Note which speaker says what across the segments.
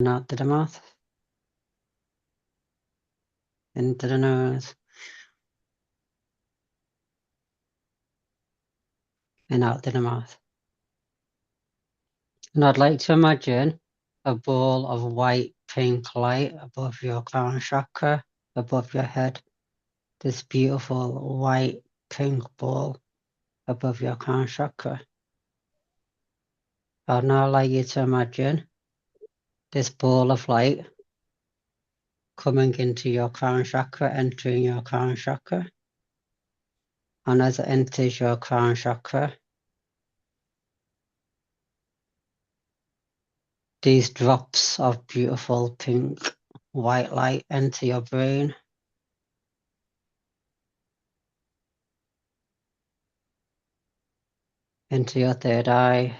Speaker 1: And out to the mouth, into the nose, and out to the mouth. And I'd like to imagine a ball of white pink light above your crown chakra, above your head. This beautiful white pink ball above your crown chakra. I'd now like you to imagine this ball of light coming into your crown chakra, entering your crown chakra. And as it enters your crown chakra, these drops of beautiful pink white light enter your brain, into your third eye.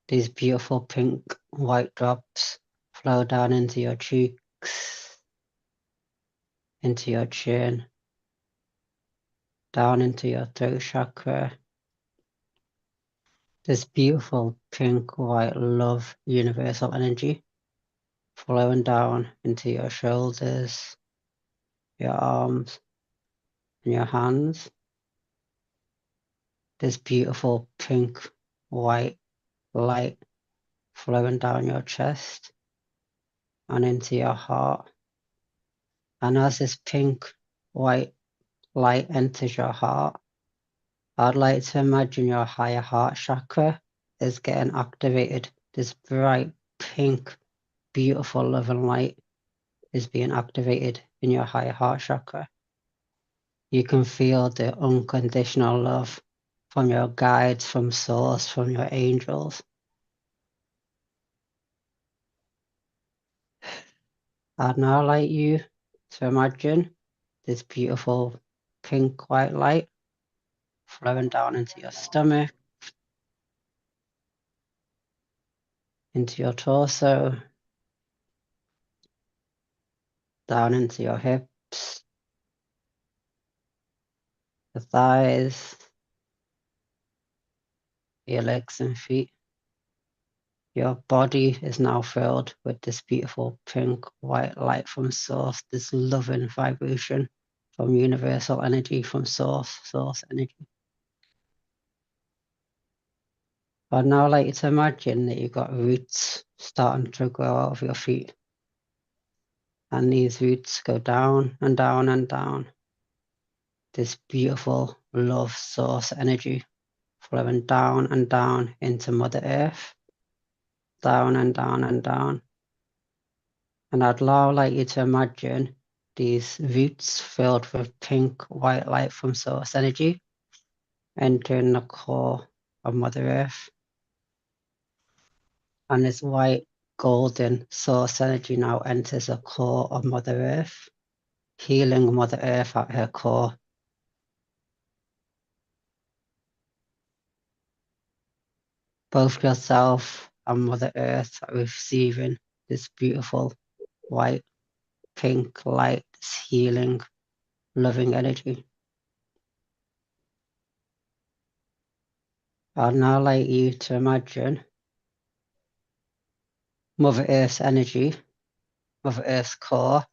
Speaker 1: These beautiful pink white drops flow down into your cheeks, into your chin, down into your throat chakra. This beautiful pink white love universal energy flowing down into your shoulders, your arms, and your hands. This beautiful pink white light flowing down your chest and into your heart. And as this pink white light enters your heart, I'd like to imagine your higher heart chakra is getting activated. This bright, pink, beautiful loving light is being activated in your higher heart chakra. You can feel the unconditional love from your guides, from source, from your angels. I'd now like you to imagine this beautiful pink white light flowing down into your stomach, into your torso, down into your hips, the thighs, your legs and feet. Your body is now filled with this beautiful pink white light from source, this loving vibration from universal energy, from source energy. I'd now like you to imagine that you've got roots starting to grow out of your feet. And these roots go down and down and down. This beautiful love source energy flowing down and down into Mother Earth, down and down and down. And I'd now like you to imagine these roots filled with pink white light from source energy entering the core of Mother Earth. And this white golden source energy now enters the core of Mother Earth, healing Mother Earth at her core. Both yourself and Mother Earth are receiving this beautiful white, pink light, this healing, loving energy. I'd now like you to imagine Mother Earth's energy, Mother Earth's core,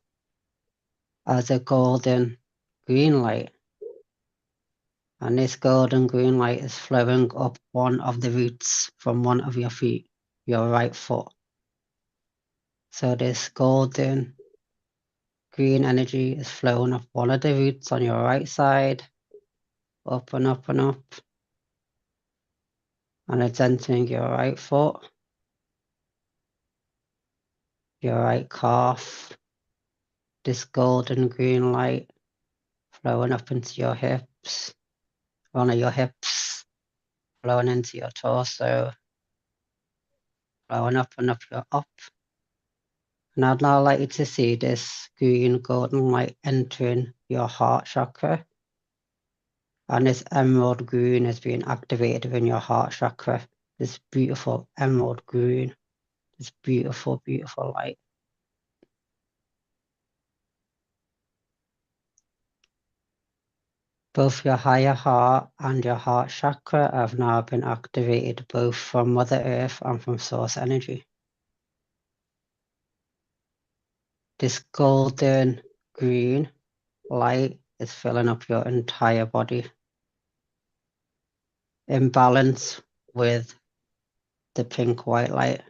Speaker 1: as a golden green light. And this golden green light is flowing up one of the roots from one of your feet, your right foot. So this golden green energy is flowing up one of the roots on your right side, up and up and up. And it's entering your right foot, your right calf, this golden green light flowing up into your hips, one of your hips, flowing into your torso, flowing up and up your up. And I'd now like you to see this green golden light entering your heart chakra. And this emerald green is being activated within your heart chakra. This beautiful emerald green, this beautiful, beautiful light. Both your higher heart and your heart chakra have now been activated both from Mother Earth and from source energy. This golden green light is filling up your entire body in balance with the pink white light.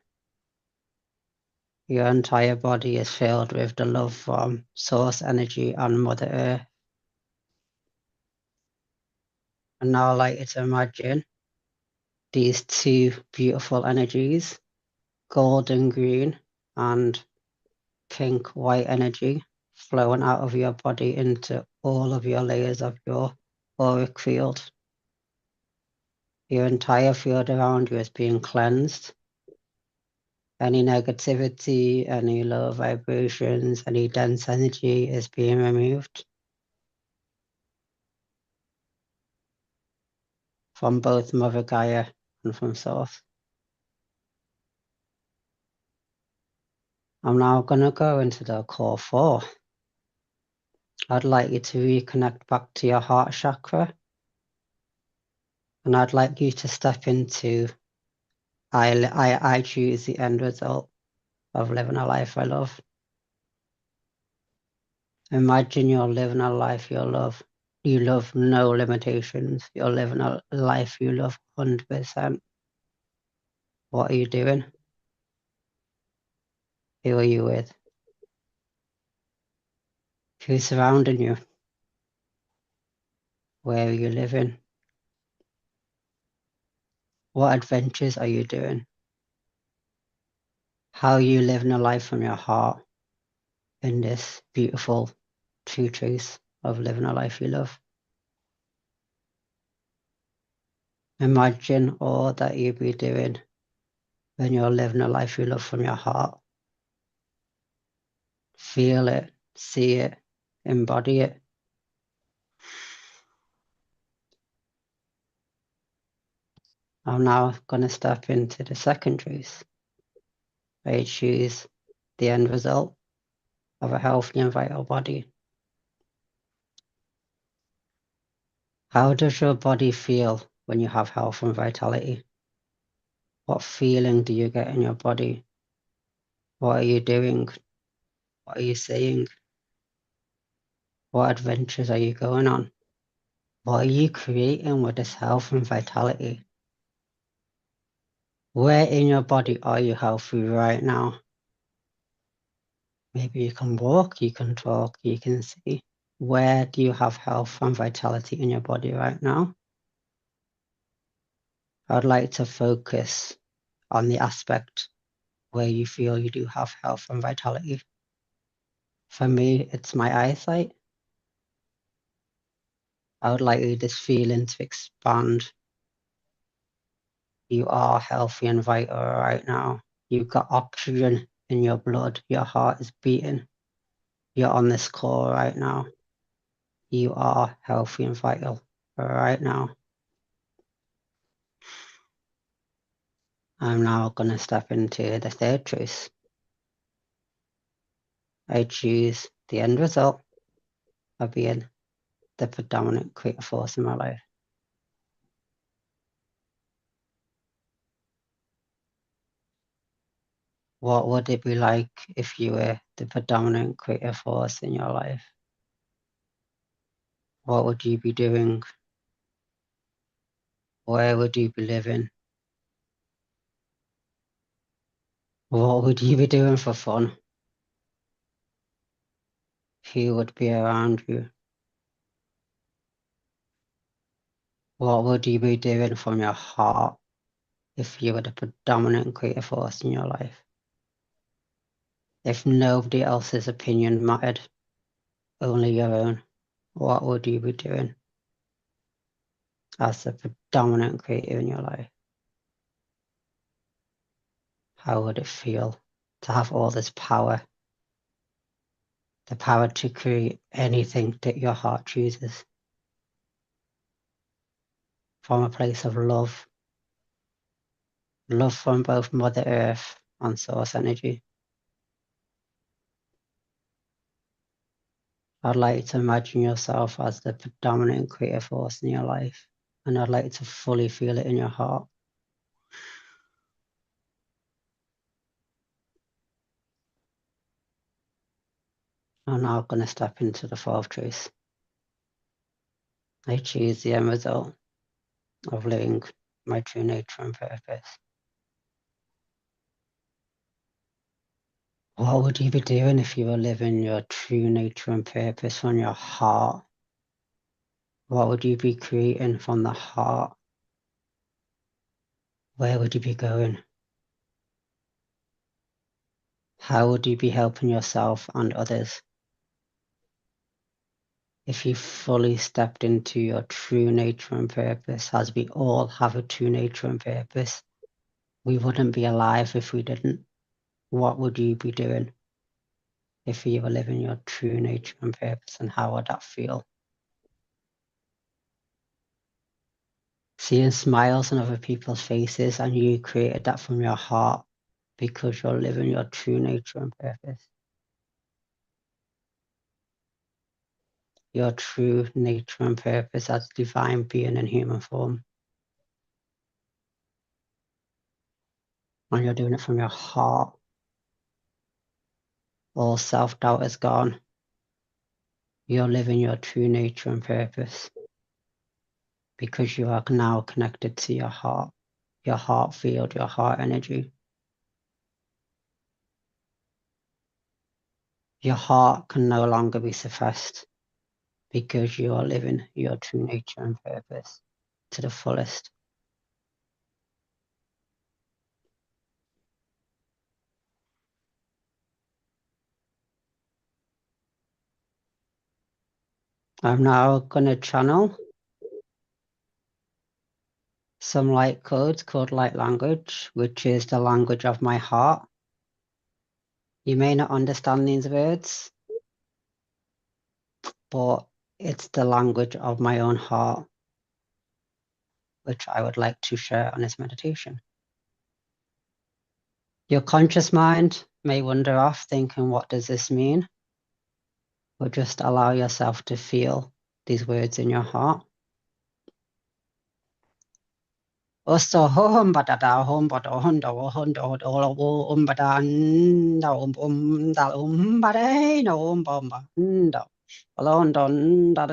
Speaker 1: Your entire body is filled with the love from source energy and Mother Earth. And now I'd like you to imagine these two beautiful energies, golden green and pink white energy, flowing out of your body into all of your layers of your auric field. Your entire field around you is being cleansed. Any negativity, any low vibrations, any dense energy is being removed from both Mother Gaia and from Source. I'm now going to go into the core 4. I'd like you to reconnect back to your heart chakra, and I'd like you to step into I choose the end result of living a life I love. Imagine you're living a life you love. You love no limitations. You're living a life you love 100%. What are you doing? Who are you with? Who's surrounding you? Where are you living? What adventures are you doing? How are you living a life from your heart in this beautiful true truth of living a life you love? Imagine all that you'd be doing when you're living a life you love from your heart. Feel it, see it, embody it. I'm now going to step into the second truth. I choose the end result of a healthy and vital body. How does your body feel when you have health and vitality? What feeling do you get in your body? What are you doing? What are you saying? What adventures are you going on? What are you creating with this health and vitality? Where in your body are you healthy right now? Maybe you can walk, you can talk, you can see. Where do you have health and vitality in your body right now? I'd like to focus on the aspect where you feel you do have health and vitality. For me, it's my eyesight. I would like this feeling to expand. You are healthy and vital right now. You've got oxygen in your blood. Your heart is beating. You're on this call right now. You are healthy and vital right now. I'm now going to step into the third truth. I choose the end result of being the predominant creative force in my life. What would it be like if you were the predominant creative force in your life? What would you be doing? Where would you be living? What would you be doing for fun? Who would be around you? What would you be doing from your heart if you were the predominant creative force in your life? If nobody else's opinion mattered, only your own, what would you be doing as the predominant creative in your life? How would it feel to have all this power? The power to create anything that your heart chooses from a place of love. Love from both Mother Earth and Source Energy. I'd like you to imagine yourself as the predominant creative force in your life, and I'd like you to fully feel it in your heart. I'm now going to step into the fourth choice. I choose the end result of living my true nature and purpose. What would you be doing if you were living your true nature and purpose from your heart? What would you be creating from the heart? Where would you be going? How would you be helping yourself and others? If you fully stepped into your true nature and purpose, as we all have a true nature and purpose, we wouldn't be alive if we didn't. What would you be doing if you were living your true nature and purpose, and how would that feel? Seeing smiles on other people's faces, and you created that from your heart because you're living your true nature and purpose. Your true nature and purpose as divine being in human form. And you're doing it from your heart. All self-doubt is gone. You're living your true nature and purpose because you are now connected to your heart field, your heart energy. Your heart can no longer be suppressed because you are living your true nature and purpose to the fullest. I'm now going to channel some light codes called light language, which is the language of my heart. You may not understand these words, but it's the language of my own heart, which I would like to share on this meditation. Your conscious mind may wander off thinking, what does this mean? But just allow yourself to feel these words in your heart. Also, home badada, home bada, hondo, hondo, dolo, badan, da, bade, no, bomba, no, alone, da,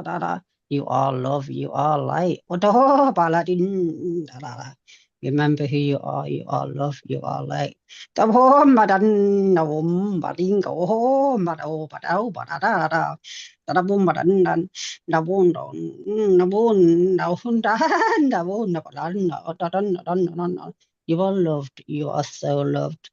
Speaker 1: da, da. You are love, you are light. Odo, baladin, da, da, da. Remember who you are love, you are light. Da, home, badan, no, badin, go home, bado, badao, badada, da, da, boom, badan, da, boom, da, boom, da, hunda. You are loved. You are so loved.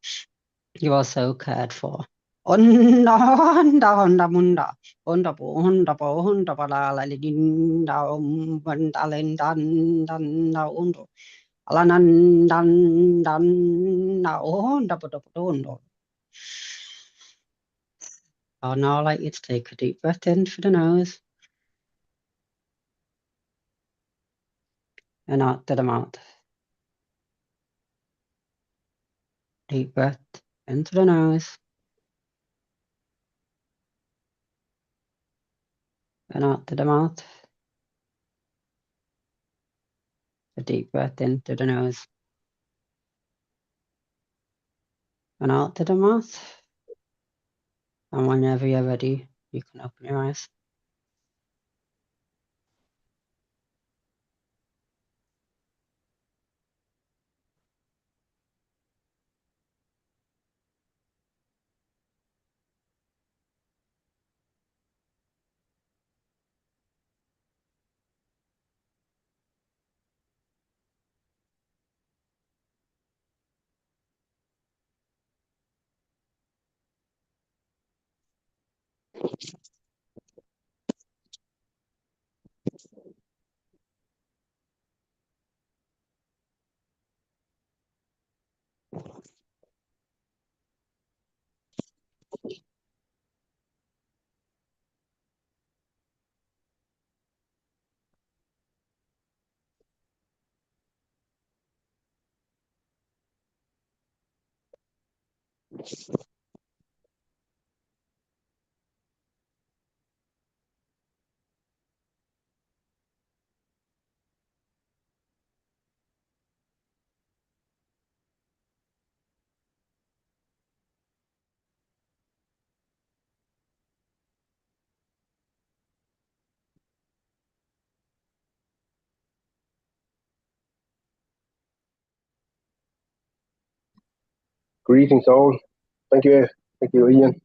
Speaker 1: You are so cared for. Onda, onda, onda, munda. Onda po, onda po, onda pa la la li din da banda len dan dan da undo. Alanan dan dan da onda po po undo. I'll now like you to take a deep breath in through the nose and out to the mouth. Deep breath into the nose and out to the mouth. A deep breath into the nose and out to the mouth. And whenever you're ready, you can open your eyes.
Speaker 2: Greetings all. Thank you. Thank you, Ian.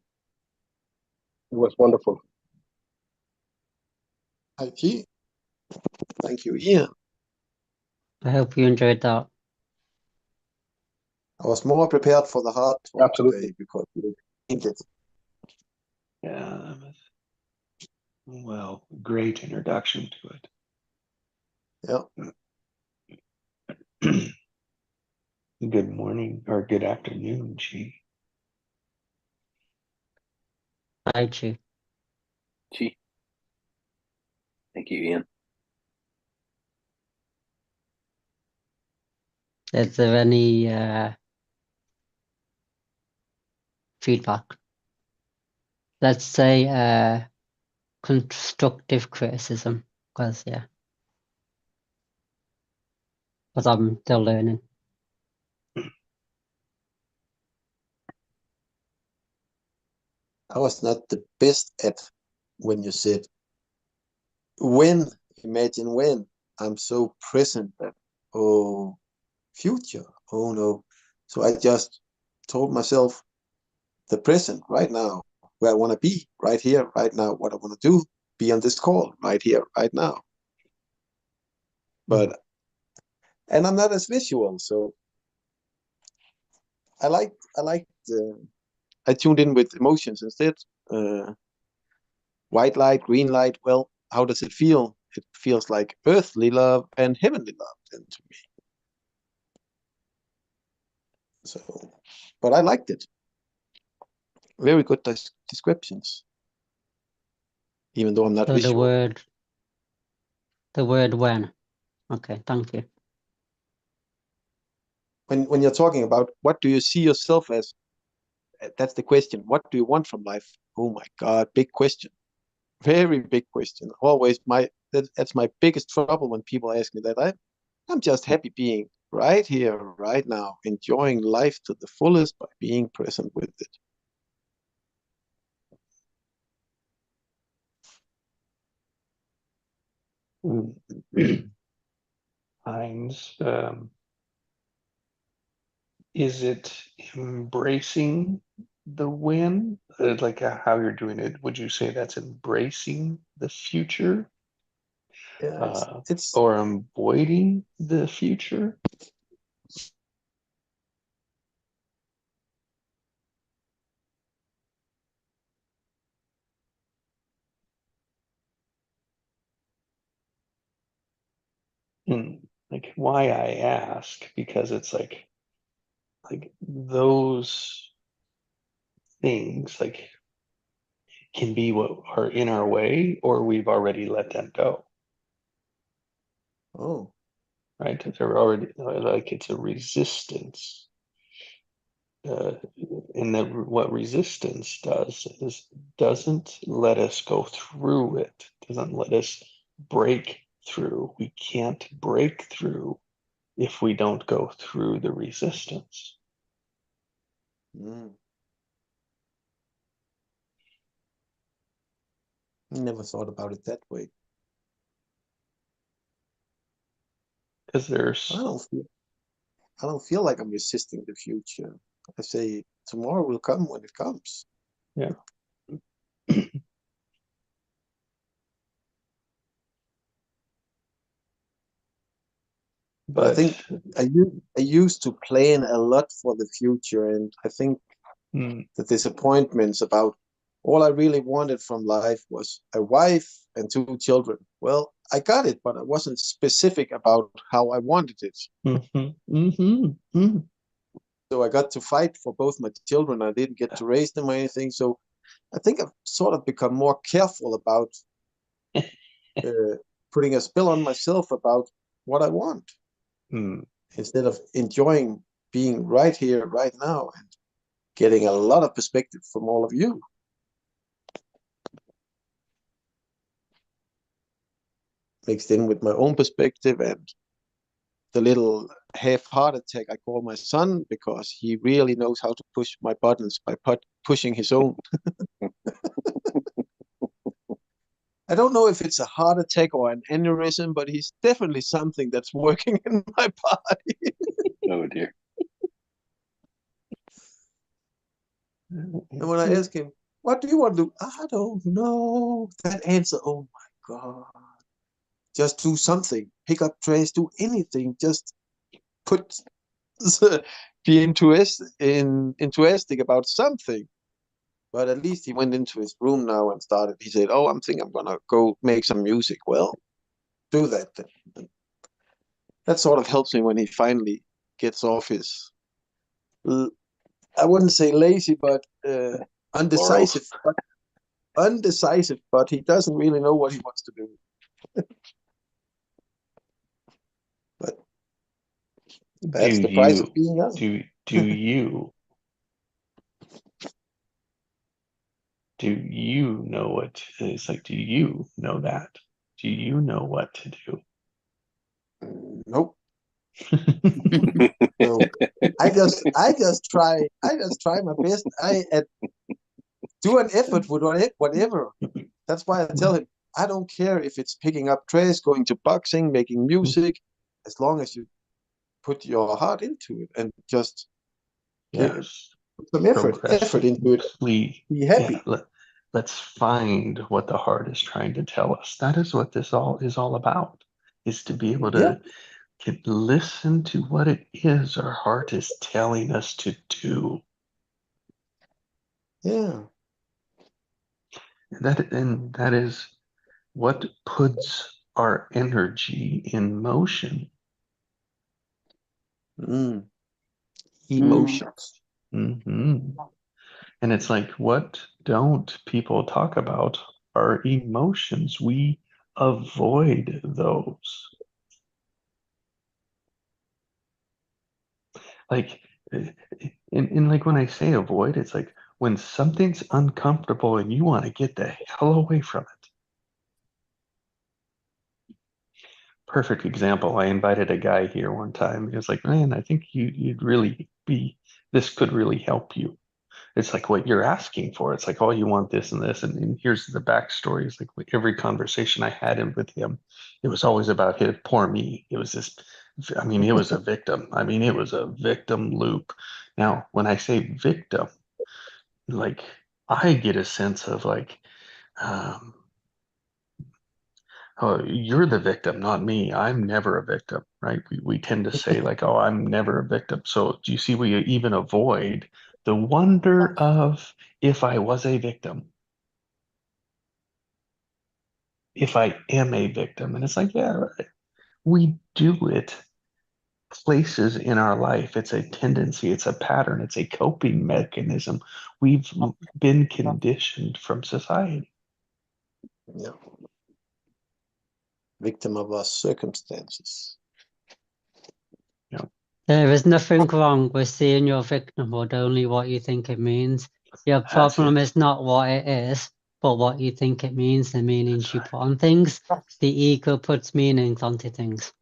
Speaker 2: It was wonderful.
Speaker 3: Thank you. Thank you, Ian.
Speaker 1: I hope you enjoyed that.
Speaker 3: I was more prepared for the hard talk
Speaker 2: Absolutely.
Speaker 3: today because we didn't get
Speaker 4: Yeah, well, great introduction to
Speaker 3: yeah.
Speaker 4: it. Good morning or good afternoon, Chi.
Speaker 1: Hi, Chi.
Speaker 5: Gee. Thank you, Ian.
Speaker 1: Is there any feedback? Let's say constructive criticism, because I'm still learning.
Speaker 3: I was not the best at when you said when, imagine when. I'm so present that, oh, future, oh no. So I just told myself the present right now, where I want to be, right here, right now, what I want to do, be on this call, right here, right now. But, and I'm not as visual, so I tuned in with emotions instead. White light, green light. Well, how does it feel? It feels like earthly love and heavenly love then to me. So, but I liked it. Very good descriptions, even though I'm not
Speaker 1: So
Speaker 3: visual.
Speaker 1: the word when. Okay, thank you.
Speaker 3: When you're talking about what do you see yourself as, that's the question. What do you want from life? Oh my God, big question. Very big question. Always that's my biggest trouble when people ask me that. I'm just happy being right here, right now, enjoying life to the fullest by being present with it.
Speaker 4: Heinz, is it embracing the win? Like how you're doing it, would you say that's embracing the future?
Speaker 3: Yeah, it's
Speaker 4: Or avoiding the future? And like why I ask, because it's like those things like can be what are in our way or we've already let them go,
Speaker 3: oh
Speaker 4: right? They're already like it's a resistance. And that what resistance does is doesn't let us go through it, doesn't let us break through. We can't break through if we don't go through the resistance.
Speaker 3: mm. Never thought about it that way.
Speaker 4: Because there's
Speaker 3: I don't feel like I'm resisting the future. I say tomorrow will come when it comes.
Speaker 4: yeah.
Speaker 3: But I
Speaker 4: But
Speaker 3: think I used to plan a lot for the future, and I think the disappointments about all I really wanted from life was a wife and two children. Well, I got it, but I wasn't specific about how I wanted it. So I got to fight for both my children. I didn't get to raise them or anything. So I think I've sort of become more careful about uh, putting a spell on myself about what I want instead of enjoying being right here, right now, and getting a lot of perspective from all of you. Mixed in with my own perspective and the little half heart attack I call my son because he really knows how to push my buttons by pushing his own. I don't know if it's a heart attack or an aneurysm, but he's definitely something that's working in my body.
Speaker 4: oh dear.
Speaker 3: And when I ask him, what do you want to do? I don't know. That answer, oh my God. Just do something. Pick up trash, do anything. Just put be enthusiastic about something. But at least he went into his room now and started. He said, "Oh, I'm thinking I'm gonna go make some music." Well, do that then. And that sort of helps me when he finally gets off his. I wouldn't say lazy, but undecisive. Undecisive, but he doesn't really know what he wants to do. But that's the price of being young.
Speaker 4: Do you know what it's like? Do you know that? Do you know what to do?
Speaker 3: Nope. No. I just try my best. Do an effort with whatever. That's why I tell him I don't care if it's picking up trash, going to boxing, making music, as long as you put your heart into it and just put some effort into it. Be happy.
Speaker 4: Yeah, let's find what the heart is trying to tell us. That is what this all is all about, is to be able to listen to what it is our heart is telling us to do.
Speaker 3: Yeah.
Speaker 4: That is what puts our energy in motion.
Speaker 3: Emotions.
Speaker 4: Mm-hmm. And it's like, what don't people talk about are emotions. We avoid those. Like, in like when I say avoid, it's like when something's uncomfortable and you want to get the hell away from it. Perfect example. I invited a guy here one time. He was like, man, I think you'd really this could really help you. It's like what you're asking for. It's like, oh, you want this and this. And here's the backstory. It's like every conversation I had with him, it was always about his poor me. It was this, I mean, it was a victim. I mean, it was a victim loop. Now, when I say victim, like I get a sense of like, um, oh, you're the victim, not me. I'm never a victim, right? We tend to say like, oh, I'm never a victim. So do you see we even avoid the wonder of if I was a victim, if I am a victim? And it's like, yeah, right. We do it places in our life. It's a tendency, it's a pattern, it's a coping mechanism. We've been conditioned from society.
Speaker 3: Yeah. Victim of our circumstances.
Speaker 4: Yeah.
Speaker 1: There is nothing wrong with seeing your victimhood, only what you think it means. Your problem is not what it is, but what you think it means, the meanings you put on things. The ego puts meanings onto things.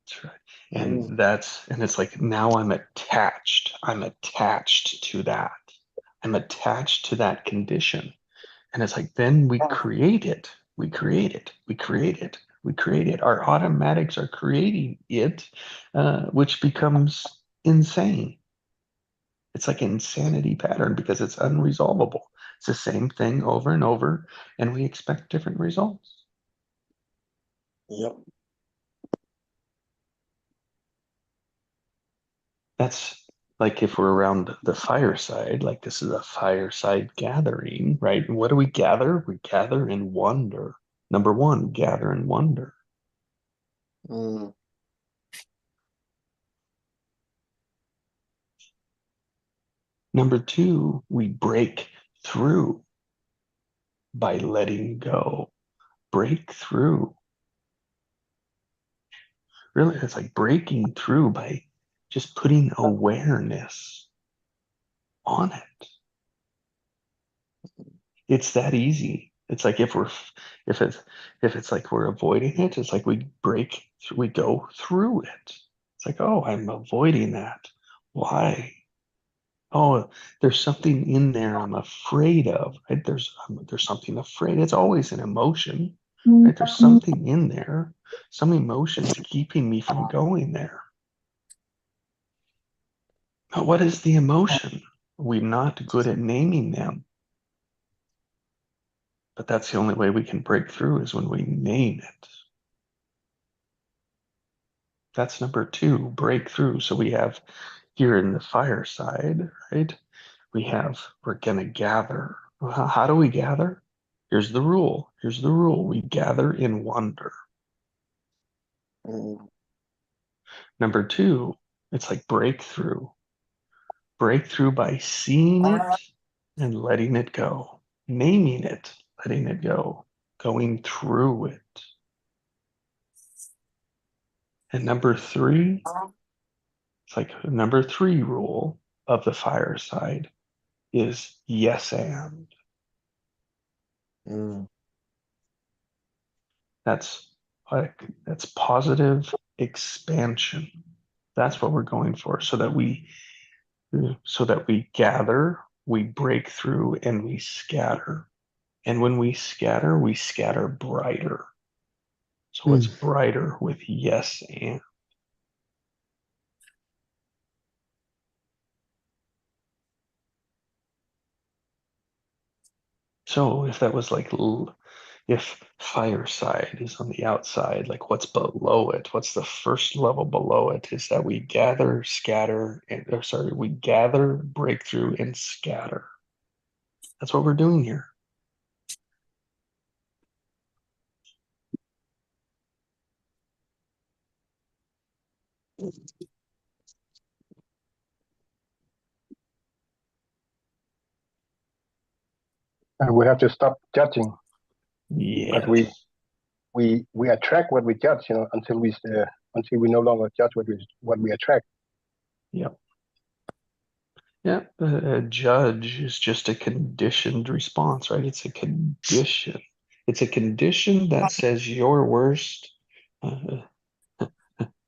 Speaker 4: That's right. And it's like now I'm attached. I'm attached to that. I'm attached to that condition. And it's like then we create it. We create it. We create it. We create it. Our automatics are creating it, which becomes insane. It's like an insanity pattern because it's unresolvable. It's the same thing over and over, and we expect different results.
Speaker 3: Yep.
Speaker 4: That's like if we're around the fireside, like this is a fireside gathering, right? And what do we gather? We gather in wonder. Number one, gather in wonder. Number two, we break through by letting go. Break through. Really, it's like breaking through by just putting awareness on it. It's that easy. It's like if it's like we're avoiding it, it's like we go through it. It's like, oh, I'm avoiding that. Why? Oh, there's something in there I'm afraid of, right? There's something afraid. It's always an emotion, right? There's something in there, some emotions keeping me from going there. But what is the emotion? We're not good at naming them. But that's the only way we can break through is when we name it. That's number 2, breakthrough. So we have here in the fireside, right? We're going to gather. How do we gather? Here's the rule. Here's the rule. We gather in wonder. Number 2, it's like breakthrough. Breakthrough by seeing it and letting it go. Naming it, letting it go. Going through it. And number 3, it's like number 3 rule of the fireside is yes and. That's positive expansion. That's what we're going for, so that we gather, we break through, and we scatter. And when we scatter brighter. So it's brighter with yes and. So if that was like, if fireside is on the outside, like what's below it? What's the first level below it? Is that we gather, scatter, we gather, break through, and scatter. That's what we're doing here.
Speaker 2: And we have to stop judging,
Speaker 4: Yes.
Speaker 2: because we attract what we judge, until we no longer judge what we attract.
Speaker 4: Yep. Yeah, a judge is just a conditioned response, right? It's a condition. It's a condition that says your worst.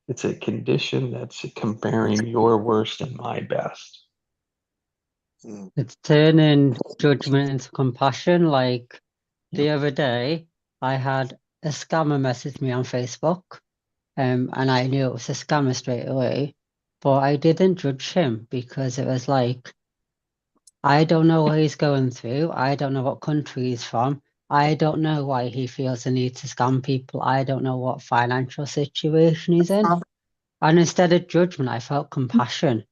Speaker 4: It's a condition that's comparing your worst and my best.
Speaker 1: It's turning judgment into compassion. Like the other day, I had a scammer message me on Facebook, and I knew it was a scammer straight away, but I didn't judge him because it was like, I don't know what he's going through. I don't know what country he's from. I don't know why he feels the need to scam people. I don't know what financial situation he's in. And instead of judgment, I felt compassion.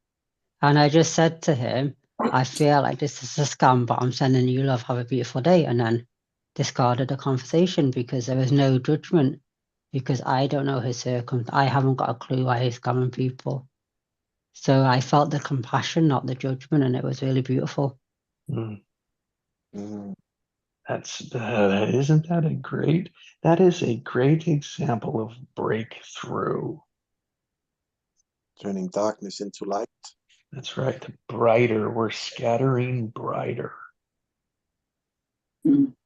Speaker 1: And I just said to him, I feel like this is a scam, but I'm sending you love. Have a beautiful day. And then discarded the conversation because there was no judgment, because I don't know his circumstance. I haven't got a clue why he's scamming people. So I felt the compassion, not the judgment, and it was really beautiful.
Speaker 4: Mm. Isn't that a great, that is a great example of breakthrough.
Speaker 3: Turning darkness into light.
Speaker 4: That's right. Brighter. We're scattering brighter.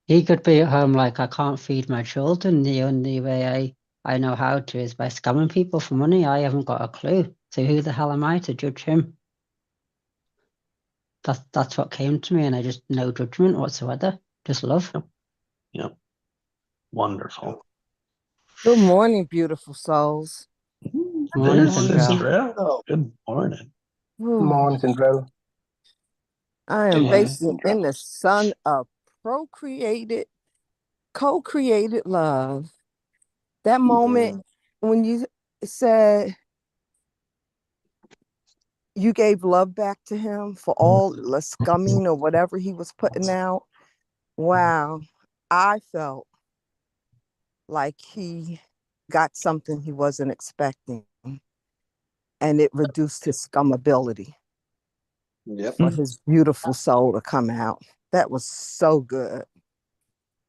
Speaker 1: He could be at home like, I can't feed my children. The only way I know how to is by scamming people for money. I haven't got a clue. So who the hell am I to judge him? That's what came to me, and I just, no judgment whatsoever. Just love.
Speaker 4: Yep. Wonderful.
Speaker 6: Good morning, beautiful souls.
Speaker 1: Morning,
Speaker 4: There's
Speaker 1: Cinderella.
Speaker 4: Cinderella. Good morning.
Speaker 2: Morning, Cinderella.
Speaker 6: I am
Speaker 5: Morning,
Speaker 6: basking
Speaker 5: Cinderella.
Speaker 6: in the sun of co-created love. That moment when you said you gave love back to him for all the scumming or whatever he was putting out. Wow. I felt like he got something he wasn't expecting, and it reduced his scummability.
Speaker 3: Yep.
Speaker 6: For his beautiful soul to come out. That was so good.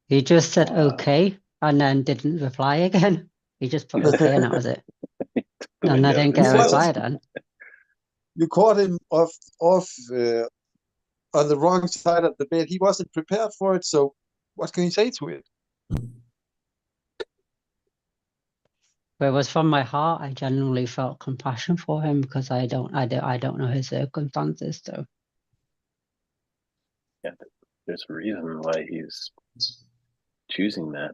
Speaker 1: He just said okay and then didn't reply again. He just put okay and that was it. And I didn't get a reply then.
Speaker 3: You caught him off on the wrong side of the bed. He wasn't prepared for it. So what can you say to it?
Speaker 1: But it was from my heart. I genuinely felt compassion for him because I don't know his circumstances. So
Speaker 5: Yeah, there's a reason why he's choosing that.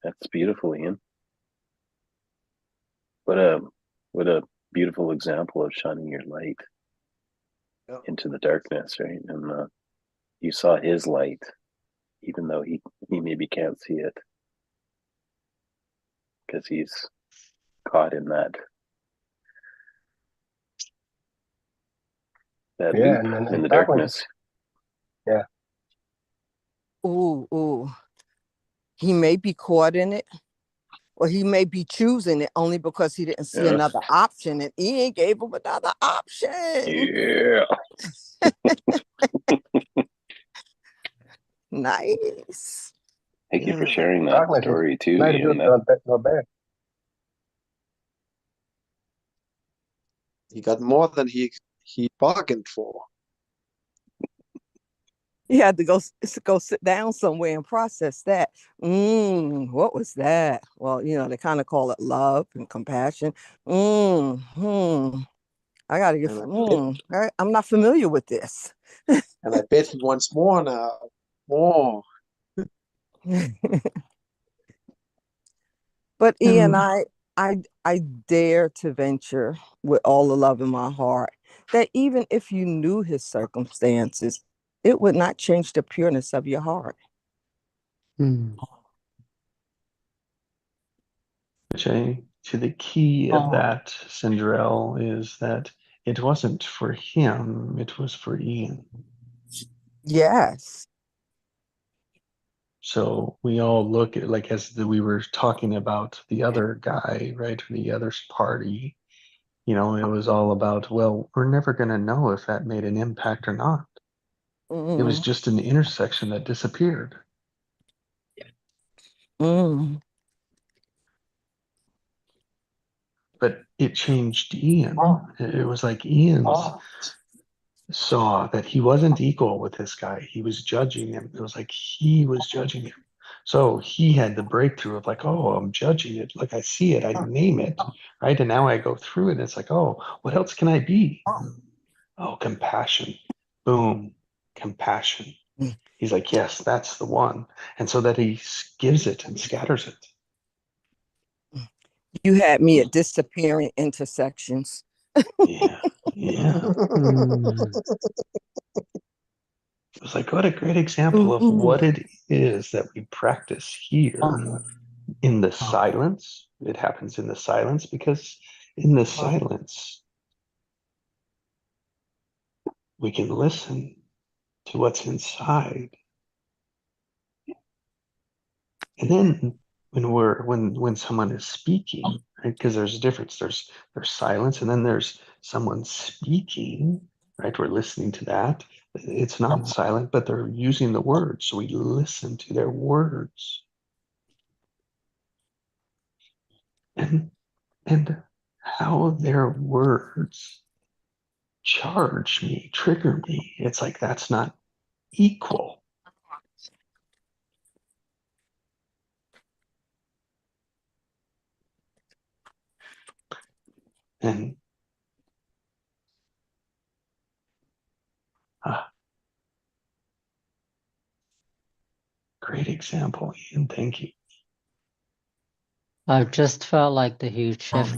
Speaker 5: That's beautiful, Ian. What a beautiful example of shining your light. into the darkness, right? And you saw his light, even though he maybe can't see it because he's caught in that
Speaker 2: Yeah,
Speaker 5: loop
Speaker 2: and
Speaker 5: in the
Speaker 2: darkness.
Speaker 5: darkness.
Speaker 2: Yeah.
Speaker 6: Ooh. He may be caught in it, or he may be choosing it only because he didn't see another option, and he ain't gave him another option.
Speaker 5: Yeah.
Speaker 6: Nice.
Speaker 5: Thank you for
Speaker 3: Yeah.
Speaker 5: sharing that
Speaker 2: Darkness
Speaker 5: story too,
Speaker 2: neither
Speaker 5: Ian.
Speaker 2: good nor bad.
Speaker 3: He got more than he bargained for.
Speaker 6: He had to go sit down somewhere and process that. What was that? Well, they kind of call it love and compassion. I gotta get. I'm not familiar with this.
Speaker 3: And I bet he wants more now. More.
Speaker 6: But Ian, I dare to venture with all the love in my heart that even if you knew his circumstances, it would not change the pureness of your heart.
Speaker 4: Jay, to the key of that, Cinderella, is that it wasn't for him, it was for Ian.
Speaker 6: Yes.
Speaker 4: So we all look at, like, we were talking about the other guy, right? The other party, it was all about, well, we're never going to know if that made an impact or not. It was just an intersection that disappeared. But it changed Ian. It was like Ian saw that he wasn't equal with this guy. He was judging him. It was like he was judging him. So he had the breakthrough of like, oh, I'm judging it. Like I see it, I name it, right? And now I go through it. And it's like, oh, what else can I be? Oh, compassion. Boom, compassion. He's like, yes, that's the one. And so that he gives it and scatters it.
Speaker 6: You had me at disappearing intersections.
Speaker 4: Yeah. It was like, what a great example of what it is that we practice here in the silence. It happens in the silence because in the silence, we can listen to what's inside. And then when someone is speaking, right? Because there's a difference. There's silence, and then there's someone speaking, right? We're listening to that. It's not silent, but they're using the words. So we listen to their words. And how their words charge me, trigger me. It's like that's not equal. And great example, Ian. Thank you.
Speaker 1: I've just felt like the huge shift,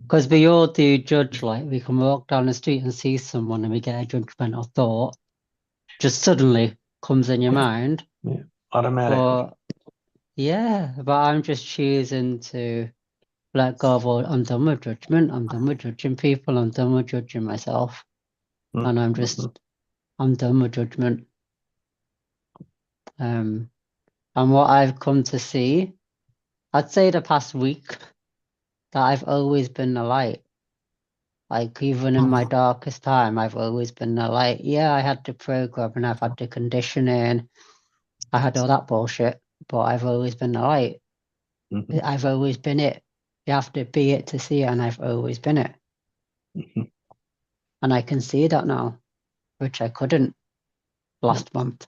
Speaker 1: because we all do judge, we can walk down the street and see someone and we get a judgmental thought, just suddenly comes in your mind.
Speaker 4: Yeah, automatically.
Speaker 1: But I'm just choosing to let go of all. I'm done with judgment. I'm done with judging people. I'm done with judging myself. And I'm done with judgment. And what I've come to see, I'd say the past week, that I've always been the light. Like, even in my darkest time, I've always been the light. Yeah, I had the programming, I've had the conditioning, I had all that bullshit, but I've always been the light. I've always been it. You have to be it to see it, and I've always been it. And I can see that now, which I couldn't last month.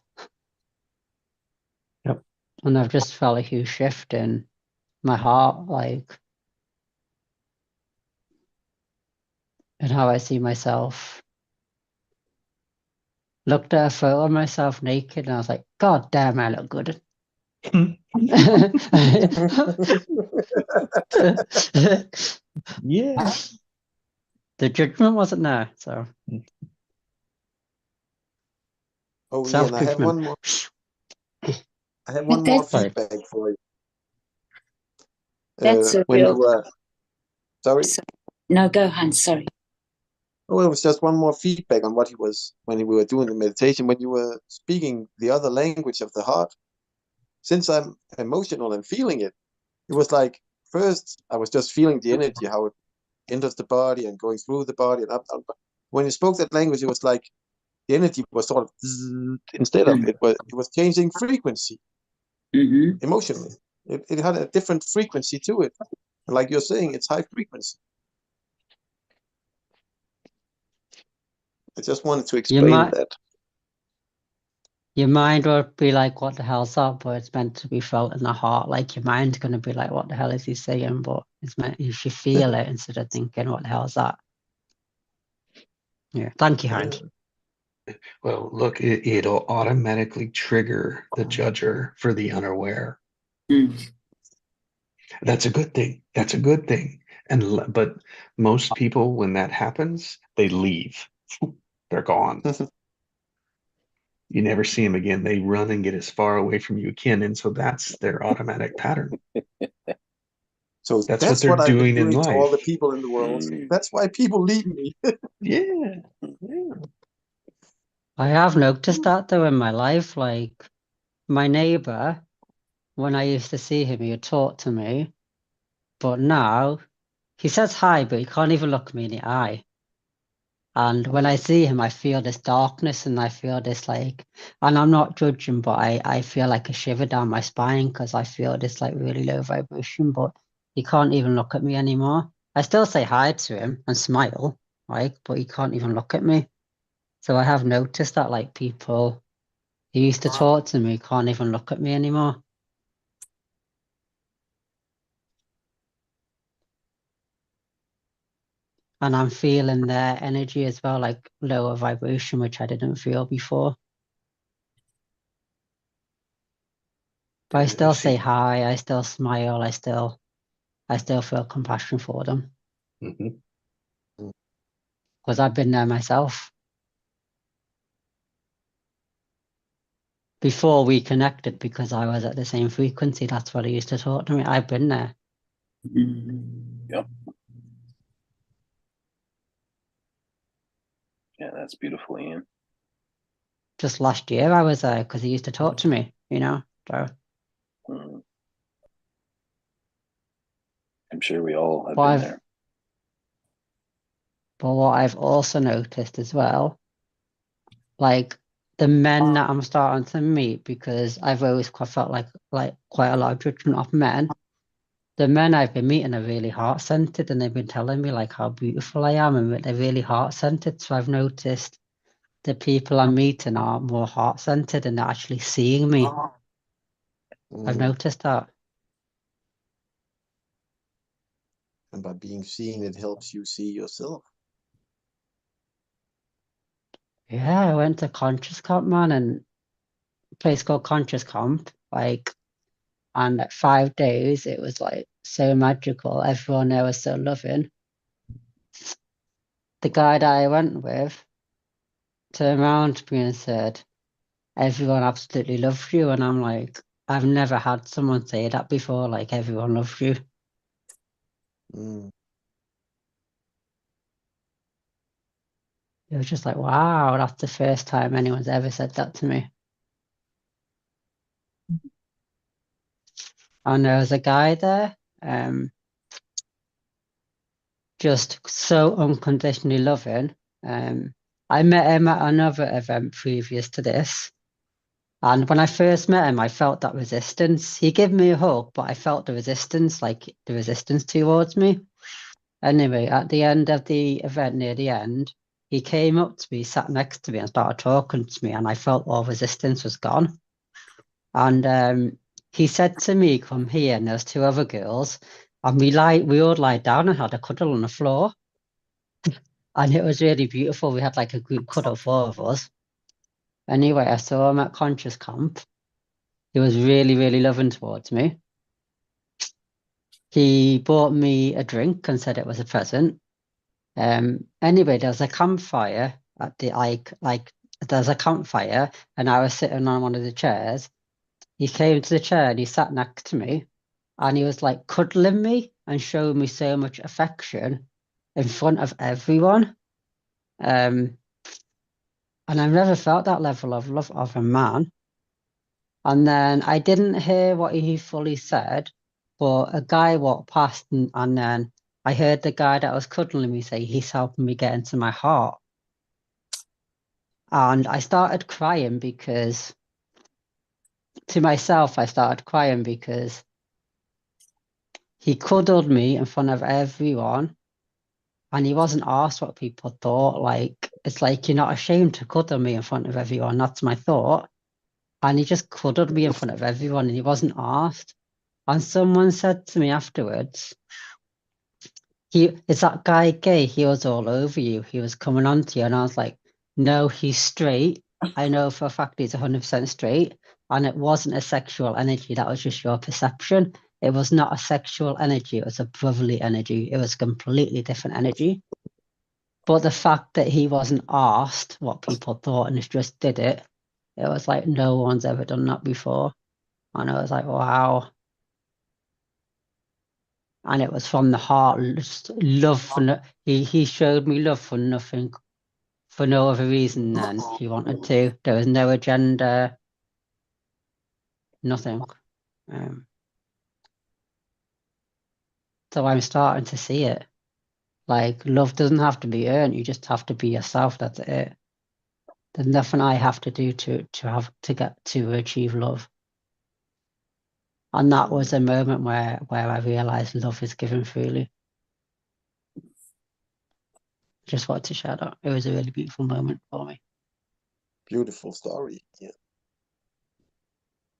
Speaker 4: Yep.
Speaker 1: And I've just felt a huge shift in my heart, and how I see myself. Looked at a photo of myself naked, and I was like, God damn, I look good.
Speaker 4: Yeah.
Speaker 1: The judgment wasn't there, so
Speaker 3: Oh yeah, and I have
Speaker 1: Self-judgment.
Speaker 3: one more. I have
Speaker 7: But
Speaker 3: one more
Speaker 1: Sorry.
Speaker 3: feedback for you.
Speaker 7: that's a
Speaker 3: When you
Speaker 7: real.
Speaker 3: were sorry.
Speaker 7: No, go Hans. Sorry.
Speaker 3: Oh, it was just one more feedback on what he was when we were doing the meditation. When you were speaking the other language of the heart, since I'm emotional and feeling it, it was like first I was just feeling the energy, how it enters the body and going through the body and up, down. But when you spoke that language, it was like the energy was sort of instead of it was changing frequency
Speaker 7: Mm-hmm.
Speaker 3: emotionally. It had a different frequency to it. And like you're saying, it's high frequency. I just wanted to explain that.
Speaker 1: Your mind will be like, what the hell's that? But it's meant to be felt in the heart. Like your mind's going to be like, what the hell is he saying? But it's meant you should feel it instead of thinking, what the hell's that? Yeah. Thank you, Heinz.
Speaker 4: Well, look, it'll automatically trigger the judger for the unaware.
Speaker 7: Mm.
Speaker 4: That's a good thing. That's a good thing. But most people, when that happens, they leave. They're gone. You never see them again. They run and get as far away from you can, and so that's their automatic pattern.
Speaker 3: So
Speaker 4: That's what
Speaker 3: what
Speaker 4: they're
Speaker 3: I've been
Speaker 4: doing in
Speaker 3: doing to all the
Speaker 4: life.
Speaker 3: people in the world. That's why people leave me.
Speaker 4: Yeah, yeah.
Speaker 1: I have noticed that though in my life. Like my neighbor, when I used to see him, he would talk to me. But now he says hi, but he can't even look me in the eye. And when I see him, I feel this darkness and I feel this like, and I'm not judging, but I feel like a shiver down my spine because I feel this like really low vibration, but he can't even look at me anymore. I still say hi to him and smile, right? But he can't even look at me. So I have noticed that like people who used to talk to me can't even look at me anymore. And I'm feeling their energy as well, like lower vibration, which I didn't feel before. But I still say hi, I still smile, I still feel compassion for them. Because I've been there myself. Before we connected, because I was at the same frequency, that's what he used to talk to me. I've been there.
Speaker 5: Yep. Yeah, that's beautiful, Ian.
Speaker 1: Just last year I was there because he used to talk to me, So
Speaker 5: I'm sure we all have been there.
Speaker 1: But what I've also noticed as well, like the men that I'm starting to meet, because I've always felt like quite a lot of judgment of men. The men I've been meeting are really heart-centered, and they've been telling me like how beautiful I am, and they're really heart-centered. So I've noticed the people I'm meeting are more heart-centered and they're actually seeing me. I've noticed that.
Speaker 3: And by being seen, it helps you see yourself.
Speaker 1: Yeah, I went to Conscious Camp, man, and a place called Conscious Camp, and 5 days, it was like so magical. Everyone there was so loving. The guy that I went with turned around to me and said, everyone absolutely loves you. And I'm like, I've never had someone say that before, like everyone loves you. It was just like, wow, that's the first time anyone's ever said that to me. And there was a guy there, just so unconditionally loving. I met him at another event previous to this. And when I first met him, I felt that resistance. He gave me a hug, but I felt the resistance, like the resistance towards me. Anyway, at the end of the event, near the end, he came up to me, sat next to me, and started talking to me, and I felt all resistance was gone. And he said to me, "Come here," and there's two other girls, and we all lied down and had a cuddle on the floor, and it was really beautiful. We had like a group cuddle, four of us. Anyway, I saw him at Conscious Camp. He was really, really loving towards me. He bought me a drink and said it was a present. Anyway, there was a campfire at the like there's a campfire and I was sitting on one of the chairs. He came to the chair and he sat next to me and he was like cuddling me and showing me so much affection in front of everyone. And I've never felt that level of love of a man. And then I didn't hear what he fully said, but a guy walked past and then I heard the guy that was cuddling me say, he's helping me get into my heart. And I started crying because, to myself, I started crying because he cuddled me in front of everyone and he wasn't asked what people thought. Like, it's like, you're not ashamed to cuddle me in front of everyone. That's my thought. And he just cuddled me in front of everyone and he wasn't asked. And someone said to me afterwards, is that guy gay? He was all over you. He was coming on to you. And I was like, no, he's straight. I know for a fact he's 100% straight. And it wasn't a sexual energy. That was just your perception. It was not a sexual energy. It was a brotherly energy. It was a completely different energy. But the fact that he wasn't asked what people thought and just did it, it was like no one's ever done that before. And I was like, wow. And it was from the heart, just love for he showed me love for nothing, for no other reason than he wanted to. There was no agenda, nothing. So I'm starting to see it. Like, love doesn't have to be earned. You just have to be yourself. That's it. There's nothing I have to do to get to achieve love. And that was a moment where I realized love is given freely. Just wanted to share that. It was a really beautiful moment for me.
Speaker 3: Beautiful story. Yeah.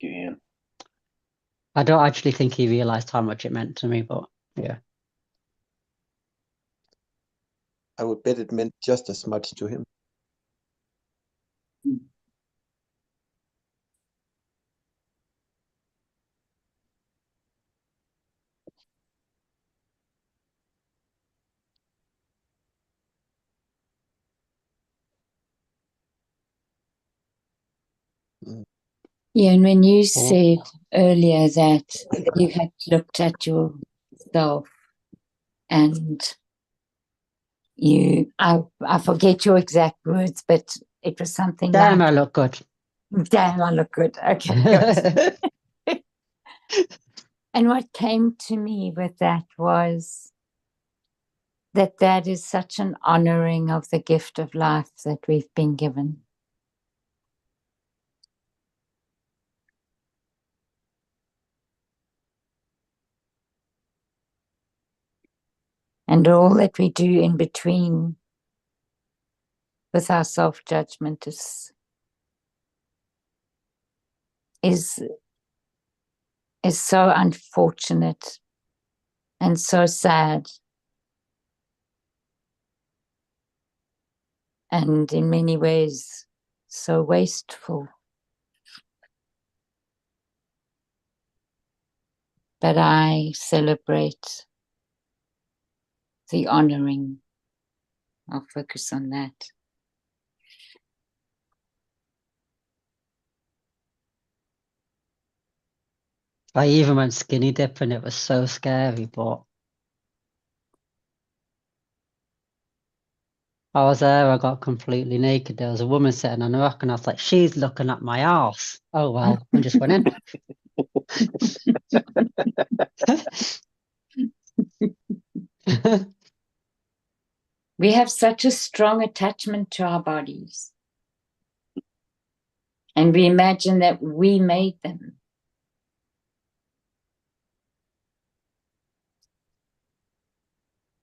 Speaker 5: Yeah.
Speaker 1: I don't actually think he realized how much it meant to me, but yeah.
Speaker 3: I would bet it meant just as much to him. Mm.
Speaker 7: Yeah, and when you
Speaker 1: Cool.
Speaker 7: said earlier that you had looked at yourself and I forget your exact words, but it was something
Speaker 1: Damn,
Speaker 7: like,
Speaker 1: I look good.
Speaker 7: damn, I look good. Okay, good. And what came to me with that was that is such an honoring of the gift of life that we've been given. And all that we do in between with our self-judgment is so unfortunate and so sad. And in many ways, so wasteful. But I celebrate the honoring. I'll focus on that.
Speaker 1: I even went skinny dip and it was so scary, but I was there, I got completely naked. There was a woman sitting on a rock and I was like, she's looking at my ass. Oh well, I just went in.
Speaker 7: We have such a strong attachment to our bodies. And we imagine that we made them.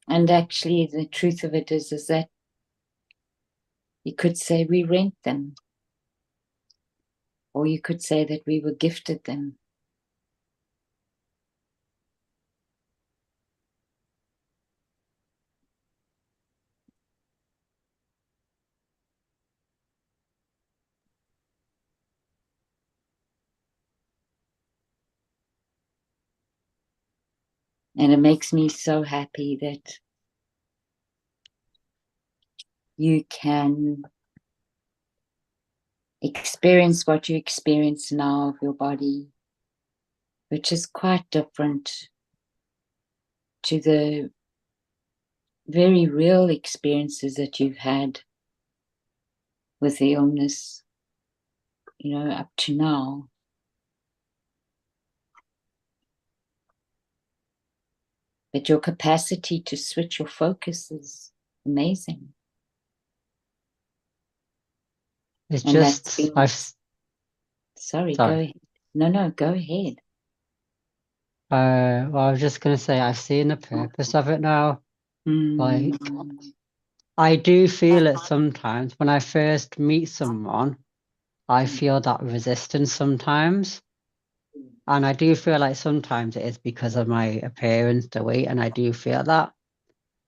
Speaker 7: And actually, the truth of it is that you could say we rent them. Or you could say that we were gifted them. And it makes me so happy that you can experience what you experience now of your body, which is quite different to the very real experiences that you've had with the illness, up to now. But your capacity to switch your focus is amazing.
Speaker 1: It's
Speaker 7: And that's
Speaker 1: just,
Speaker 7: been... Sorry, go ahead. No, go ahead.
Speaker 1: Well, I was just going to say, I've seen the purpose of it now. Like, I do feel it sometimes. When I first meet someone, I feel that resistance sometimes. And I do feel like sometimes it is because of my appearance, the weight, and I do feel that.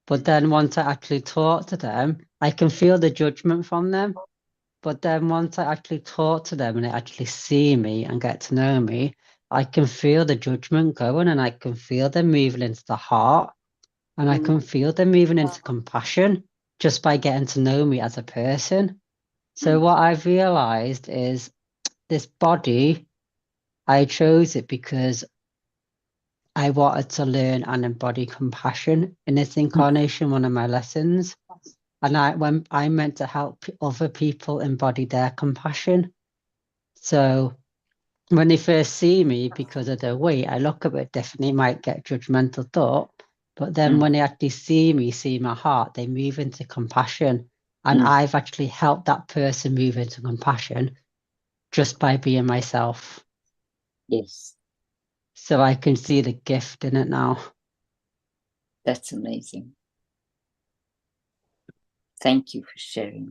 Speaker 1: But then once I actually talk to them, I can feel the judgment from them. But then once I actually talk to them and they actually see me and get to know me, I can feel the judgment going, and I can feel them moving into the heart, and I can feel them moving into compassion just by getting to know me as a person. So what I've realized is this body, I chose it because I wanted to learn and embody compassion in this incarnation, one of my lessons. And when I meant to help other people embody their compassion. So when they first see me, because of their weight, I look at it differently, might get judgmental thought. But then when they actually see me, see my heart, they move into compassion. And I've actually helped that person move into compassion just by being myself.
Speaker 7: Yes.
Speaker 1: So I can see the gift in it now.
Speaker 7: That's amazing. Thank you for sharing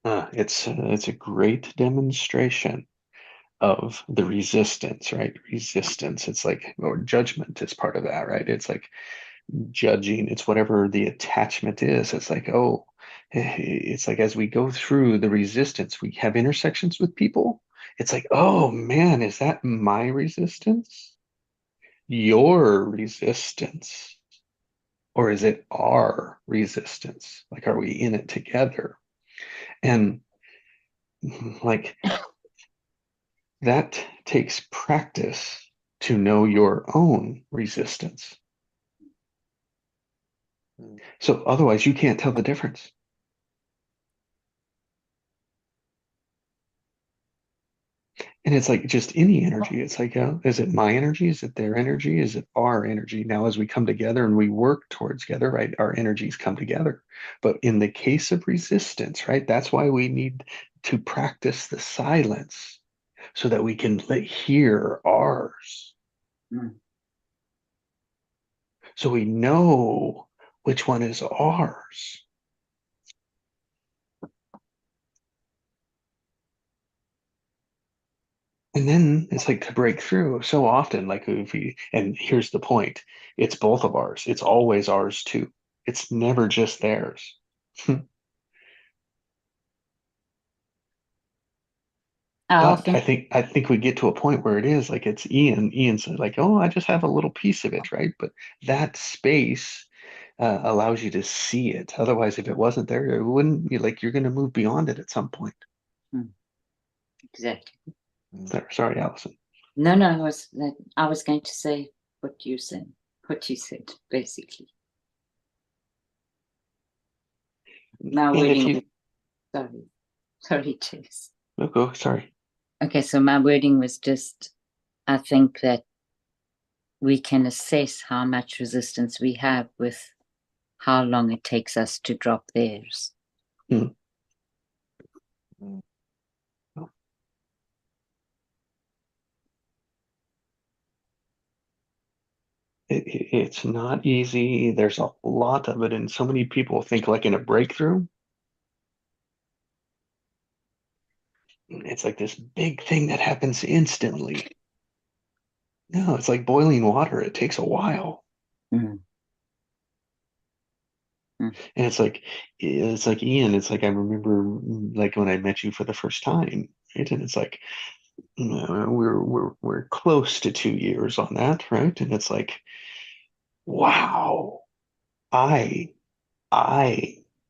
Speaker 7: that.
Speaker 4: It's a great demonstration of the resistance, right? Resistance. It's like, or judgment is part of that, right? It's like judging. It's whatever the attachment is. It's like, oh, it's like as we go through the resistance, we have intersections with people. It's like, oh man, is that my resistance? Your resistance? Or is it our resistance? Like, are we in it together? And like, that takes practice to know your own resistance. So otherwise, you can't tell the difference. And it's like just any energy. It's like, is it my energy? Is it their energy? Is it our energy? Now, as we come together and we work towards together, right, our energies come together. But in the case of resistance, right, that's why we need to practice the silence so that we can hear ours. So we know which one is ours. And then it's like to break through so often, like and here's the point, it's both of ours. It's always ours too. It's never just theirs. But I think we get to a point where it is like it's Ian. Ian's like, oh, I just have a little piece of it, right? But that space allows you to see it. Otherwise, if it wasn't there, it wouldn't be like you're going to move beyond it at some point.
Speaker 7: Exactly.
Speaker 4: Sorry, Allison.
Speaker 7: No, I was going to say what you said, basically. My wording, sorry, Chase.
Speaker 4: No, go, sorry.
Speaker 7: Okay, so my wording was just, I think that we can assess how much resistance we have with how long it takes us to drop theirs.
Speaker 4: It's not easy. There's a lot of it, and so many people think like in a breakthrough, it's like this big thing that happens instantly. No, it's like boiling water. It takes a while. And it's like Ian, it's like I remember like when I met you for the first time, right? And it's like we're close to 2 years on that, right? And it's like, wow, I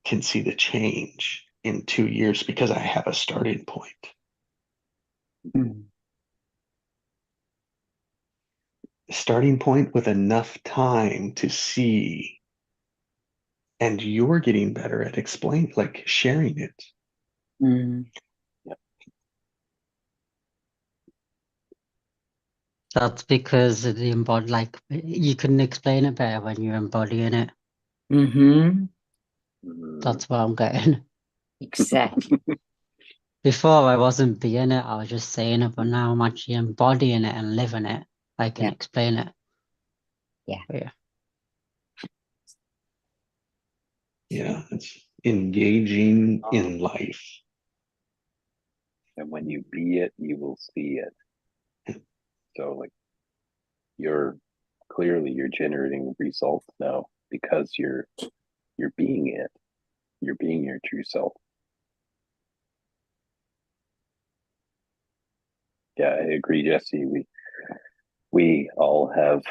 Speaker 4: can see the change in 2 years because I have a starting point. Starting point with enough time to see, and you're getting better at explaining, like sharing it.
Speaker 7: Mm.
Speaker 1: That's because the embody, like, you can explain it better when you're embodying it.
Speaker 7: Mm-hmm.
Speaker 1: That's what I'm getting.
Speaker 7: Exactly.
Speaker 1: Before I wasn't being it, I was just saying it, but now I'm actually embodying it and living it. I can
Speaker 7: Yeah.
Speaker 1: explain it.
Speaker 7: Yeah.
Speaker 1: But yeah.
Speaker 4: Yeah, it's engaging in life.
Speaker 5: And when you be it, you will see it. So like you're generating results now because you're being it. You're being your true self. Yeah, I agree, Jesse. We all have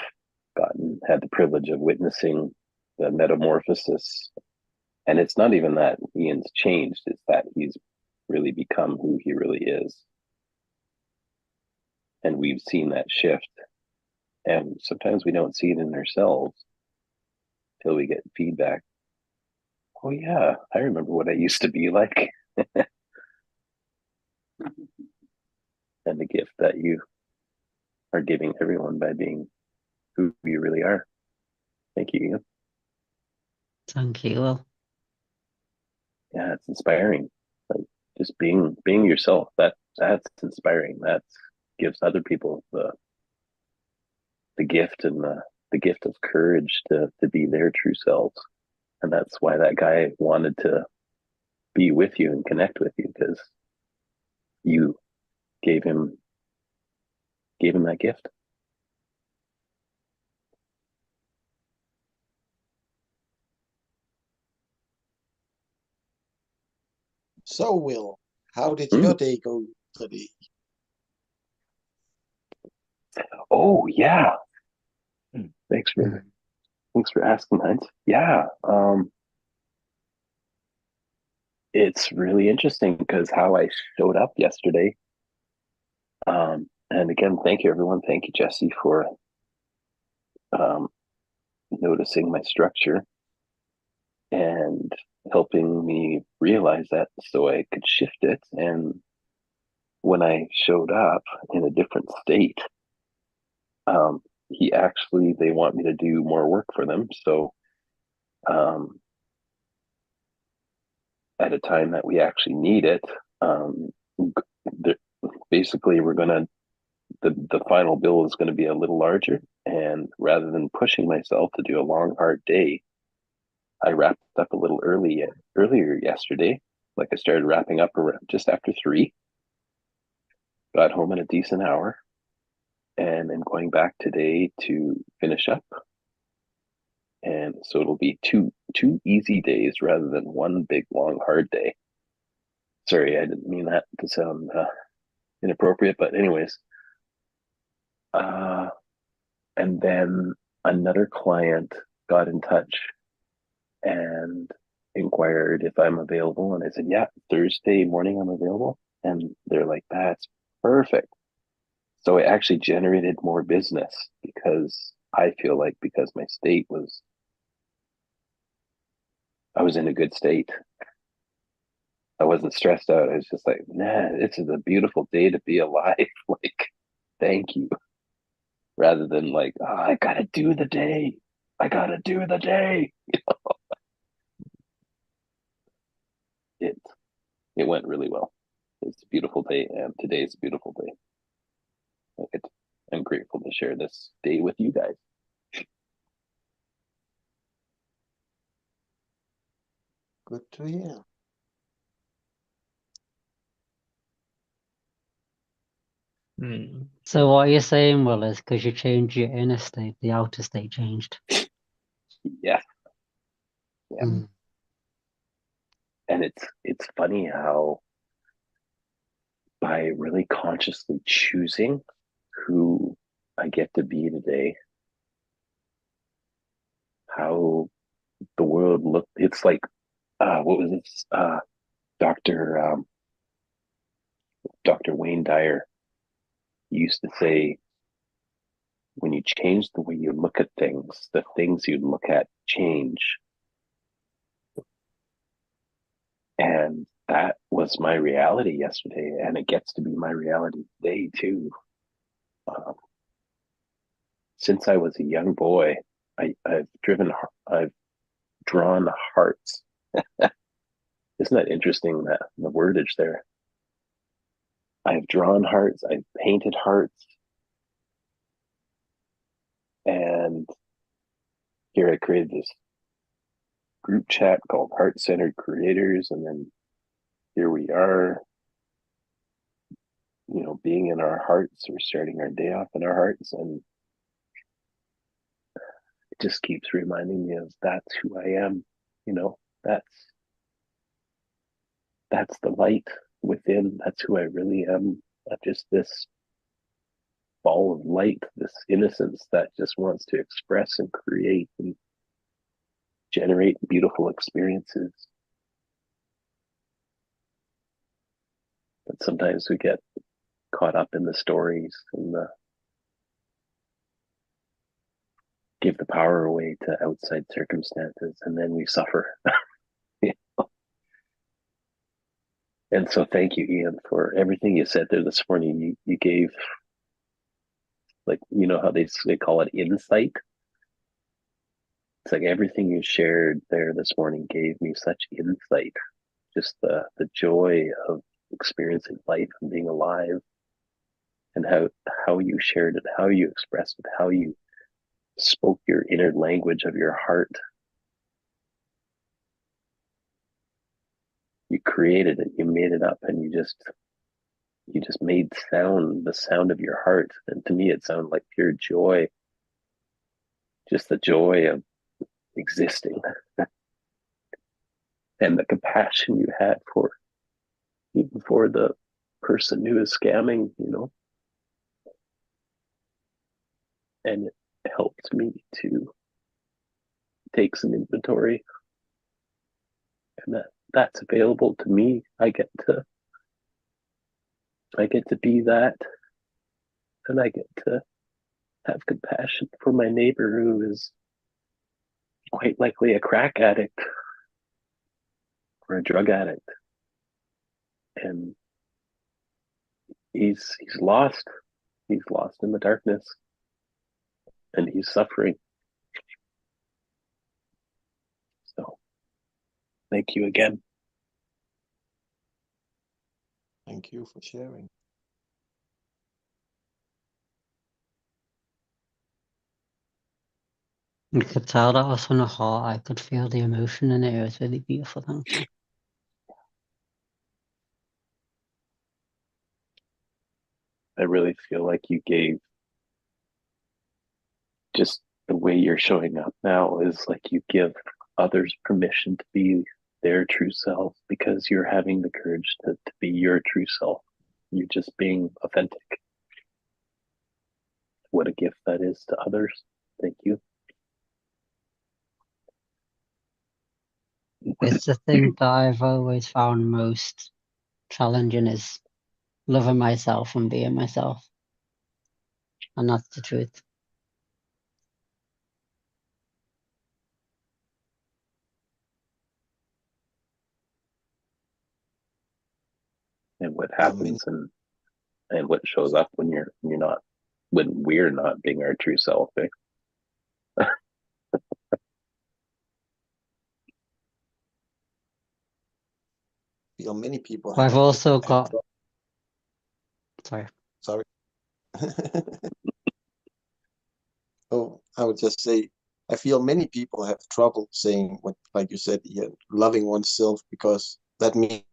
Speaker 5: had the privilege of witnessing the metamorphosis. And it's not even that Ian's changed, it's that he's really become who he really is. And we've seen that shift. And sometimes we don't see it in ourselves till we get feedback. Oh yeah, I remember what I used to be like. And the gift that you are giving everyone by being who you really are. Thank you, Ian.
Speaker 1: Thank you. Well,
Speaker 5: Yeah, it's inspiring. Like just being yourself. That's inspiring. That gives other people the gift and the gift of courage to be their true selves. And that's why that guy wanted to be with you and connect with you, because you gave him that gift.
Speaker 3: So, Will, how did your day go today?
Speaker 5: Oh yeah. Thanks for asking that. Yeah. It's really interesting because how I showed up yesterday. And again, thank you everyone. Thank you, Jesse, for um, noticing my structure and helping me realize that so I could shift it. And when I showed up in a different state, um, they want me to do more work for them. So um, at a time that we actually need it, um, basically the final bill is going to be a little larger. And rather than pushing myself to do a long, hard day, I wrapped up a little earlier yesterday. Like I started wrapping up around just after 3, got home in a decent hour, and I'm going back today to finish up. And so it'll be two easy days rather than one big long hard day. Sorry, I didn't mean that to sound inappropriate, but anyways. And then another client got in touch and inquired if I'm available, and I said, yeah, Thursday morning I'm available. And they're like, that's perfect. So it actually generated more business because I feel like because I was in a good state. I wasn't stressed out. I was just like, man, this is a beautiful day to be alive. Like, thank you. Rather than like, oh, I gotta do the day. I gotta do the day. It it went really well. It's a beautiful day, and today is a beautiful day. I'm grateful to share this day with you guys.
Speaker 3: Good to hear.
Speaker 1: so what you're saying, Will, is because you changed your inner state, the outer state changed.
Speaker 5: Yeah. Yeah.
Speaker 1: Mm.
Speaker 5: And it's funny how by really consciously choosing who I get to be today, how the world look. It's like what was this? Dr. Dr. Wayne Dyer used to say, when you change the way you look at things, the things you look at change. And that was my reality yesterday, and it gets to be my reality today too. Um, since I was a young boy, I've drawn hearts. Isn't that interesting, that the wordage there? I've drawn hearts, I've painted hearts, and here I created this group chat called Heart Centered Creators, and then here we are, being in our hearts. We're starting our day off in our hearts, and it just keeps reminding me of that's who I am. That's the light within. That's who I really am. Not just this ball of light, this innocence that just wants to express and create and generate beautiful experiences. But sometimes we get caught up in the stories and give the power away to outside circumstances, and then we suffer. And so thank you, Ian, for everything you said there this morning. You gave, like, how they call it insight. It's like everything you shared there this morning gave me such insight. Just the joy of experiencing life and being alive, and how you shared it, how you expressed it, how you spoke your inner language of your heart. You created it, you made it up, and you just made the sound of your heart. And to me, it sounded like pure joy, just the joy of existing and the compassion you had for even for the person who is scamming, and it helped me to take some inventory, and that's available to me. I get to be that, and I get to have compassion for my neighbor who is quite likely a crack addict or a drug addict, and he's lost. He's lost in the darkness, and he's suffering. So thank you again.
Speaker 3: Thank you for sharing.
Speaker 1: You could tell that was from the heart. I could feel the emotion in it. It was really beautiful. Thank you.
Speaker 5: I really feel like you gave, just the way you're showing up now is like you give others permission to be their true self, because you're having the courage to be your true self. You're just being authentic. What a gift that is to others. Thank you.
Speaker 1: It's the thing that I've always found most challenging is loving myself and being myself. And that's the truth.
Speaker 5: And what happens and what shows up when we're not being our true self.
Speaker 3: Feel many people
Speaker 1: But I've also
Speaker 3: have
Speaker 1: got, sorry.
Speaker 3: Oh, I would just say, I feel many people have trouble saying what, like you said, Ian, loving oneself, because that means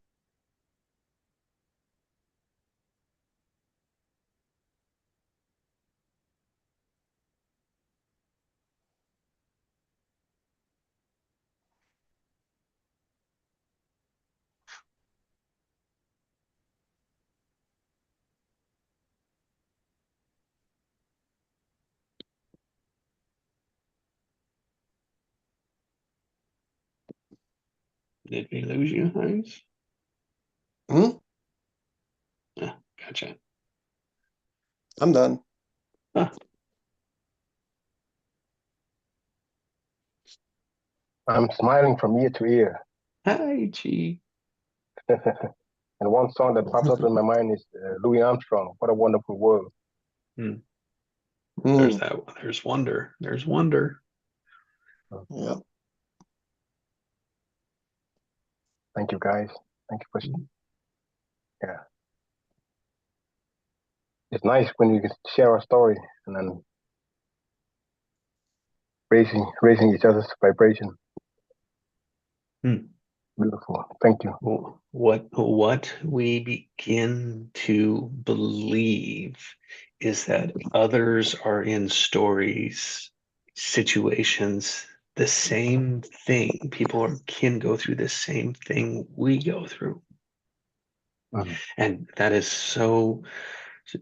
Speaker 4: Did we lose you, Heinz?
Speaker 3: Hmm?
Speaker 4: Yeah, gotcha.
Speaker 3: I'm done.
Speaker 4: Huh.
Speaker 2: I'm smiling from ear to ear.
Speaker 4: Hi, Chi.
Speaker 2: And one song that pops up in my mind is Louis Armstrong, What a Wonderful World.
Speaker 3: Hmm.
Speaker 4: There's that. There's wonder. There's wonder.
Speaker 3: Yeah.
Speaker 2: Thank you, guys. Thank you for, yeah. It's nice when you can share a story and then raising each other's vibration.
Speaker 4: Hmm.
Speaker 2: Beautiful. Thank you.
Speaker 4: What we begin to believe is that others are in stories, situations, the same thing. Can go through the same thing we go through.
Speaker 2: Mhm.
Speaker 4: And that is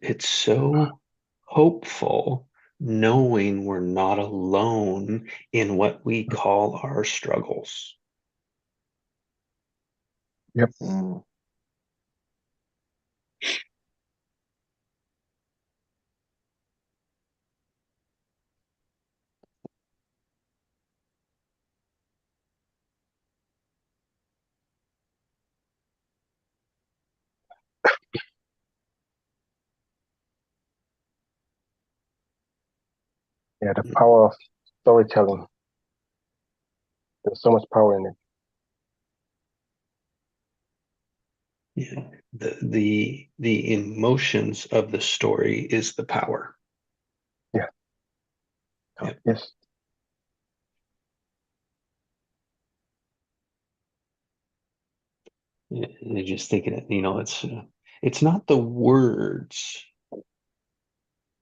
Speaker 4: it's so hopeful knowing we're not alone in what we call our struggles.
Speaker 2: Yep.
Speaker 3: Mm.
Speaker 2: Yeah, the power of storytelling. There's so much power in it.
Speaker 4: Yeah. The emotions of the story is the power.
Speaker 2: Yeah.
Speaker 4: Yeah.
Speaker 2: Yes.
Speaker 4: You're just thinking it, it's not the words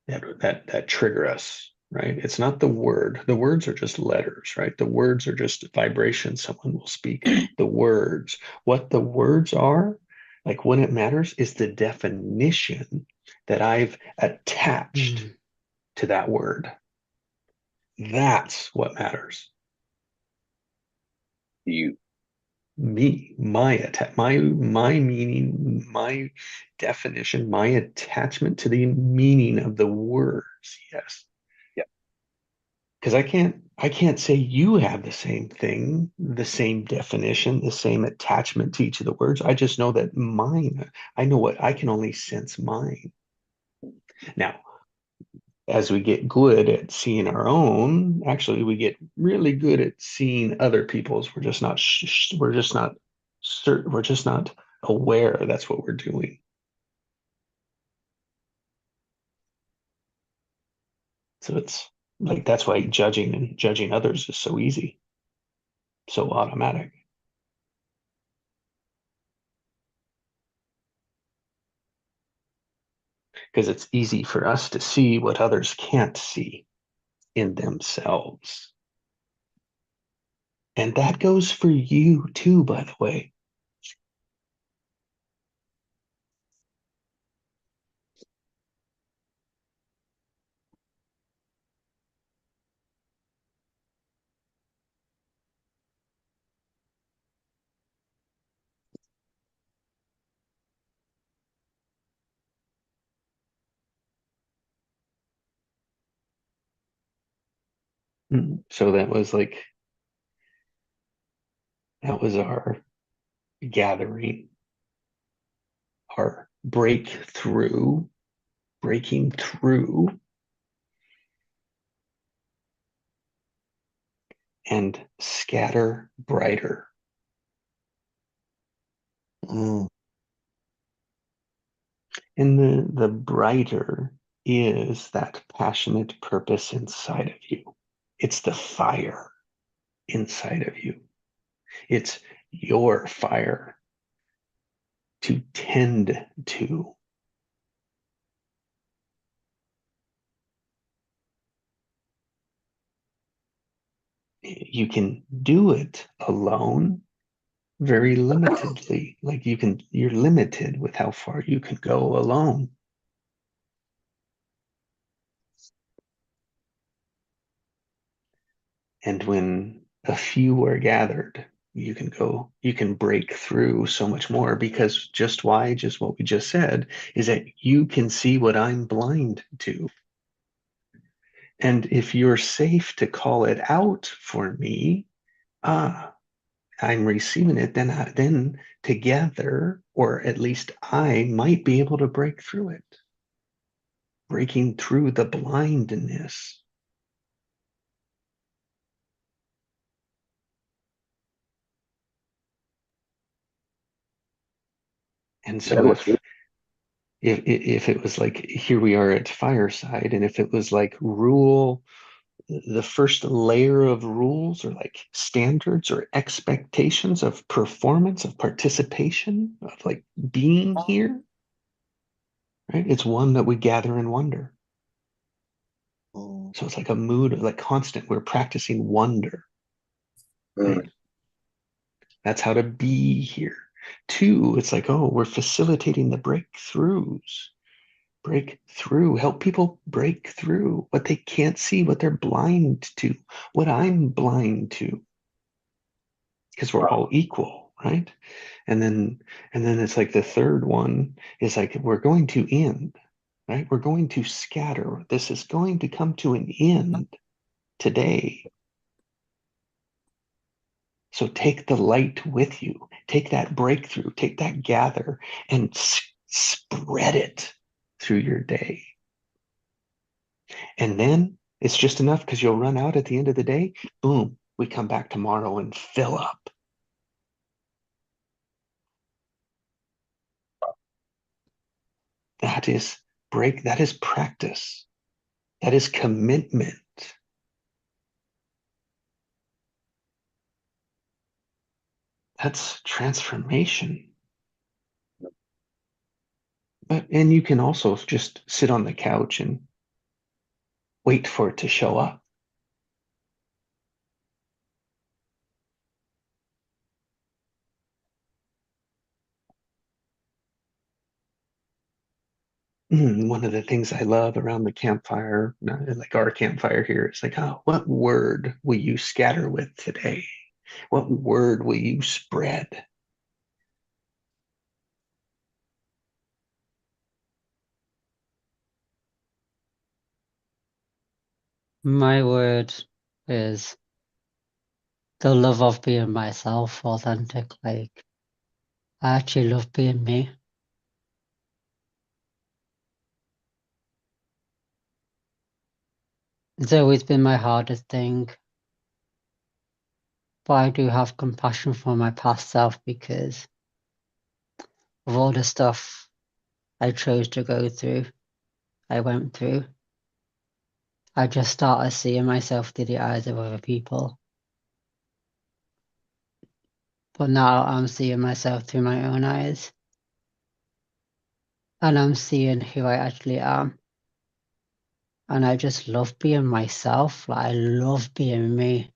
Speaker 4: that trigger us, right? It's not the word. The words are just letters, right? The words are just vibrations someone will speak. The words, what the words are, like when it matters, is the definition that I've attached to that word. That's what matters.
Speaker 5: You.
Speaker 4: Me, my meaning, my definition, my attachment to the meaning of the words. Yes.
Speaker 5: Yeah.
Speaker 4: Because I can't say you have the same thing, the same definition, the same attachment to each of the words. I just know that I know what I can only sense mine. Now, as we get good at seeing our own, actually we get really good at seeing other people's. We're just not certain, we're just not aware that's what we're doing. So it's like that's why judging others is so easy, so automatic. Because it's easy for us to see what others can't see in themselves. And that goes for you too, by the way. So that was our gathering, our breaking through, and scatter brighter.
Speaker 3: Mm.
Speaker 4: And the brighter is that passionate purpose inside of you. It's the fire inside of you. It's your fire to tend to. You can do it alone very limitedly. Like you're limited with how far you can go alone. And when a few are gathered, you can break through so much more, because just what we just said is that you can see what I'm blind to. And if you're safe to call it out for me, I'm receiving it, then together, or at least I might be able to break through it, breaking through the blindness. And so if it was like, here we are at Fireside, and if it was like the first layer of rules, or like standards or expectations of performance, of participation, of like being here, right? It's one that we gather in wonder.
Speaker 3: Mm.
Speaker 4: So it's like a mood of like constant, we're practicing wonder, right? That's how to be here. Two, it's like, oh, we're facilitating the breakthroughs. Break through, help people break through what they can't see, what they're blind to, what I'm blind to, because we're all equal, right? And then it's like the third one is like, we're going to end, right? We're going to scatter. This is going to come to an end today. So take the light with you, take that breakthrough, take that gather, and spread it through your day. And then it's just enough, because you'll run out at the end of the day. Boom, we come back tomorrow and fill up. That is that is practice. That is commitment. That's transformation. And you can also just sit on the couch and wait for it to show up. One of the things I love around the campfire, like our campfire here, is like, oh, what word will you scatter with today? What word will you spread?
Speaker 1: My word is the love of being myself, authentic. Like, I actually love being me. It's always been my hardest thing. But I do have compassion for my past self, because of all the stuff I chose to go through, I went through. I just started seeing myself through the eyes of other people. But now I'm seeing myself through my own eyes. And I'm seeing who I actually am. And I just love being myself. Like, I love being me.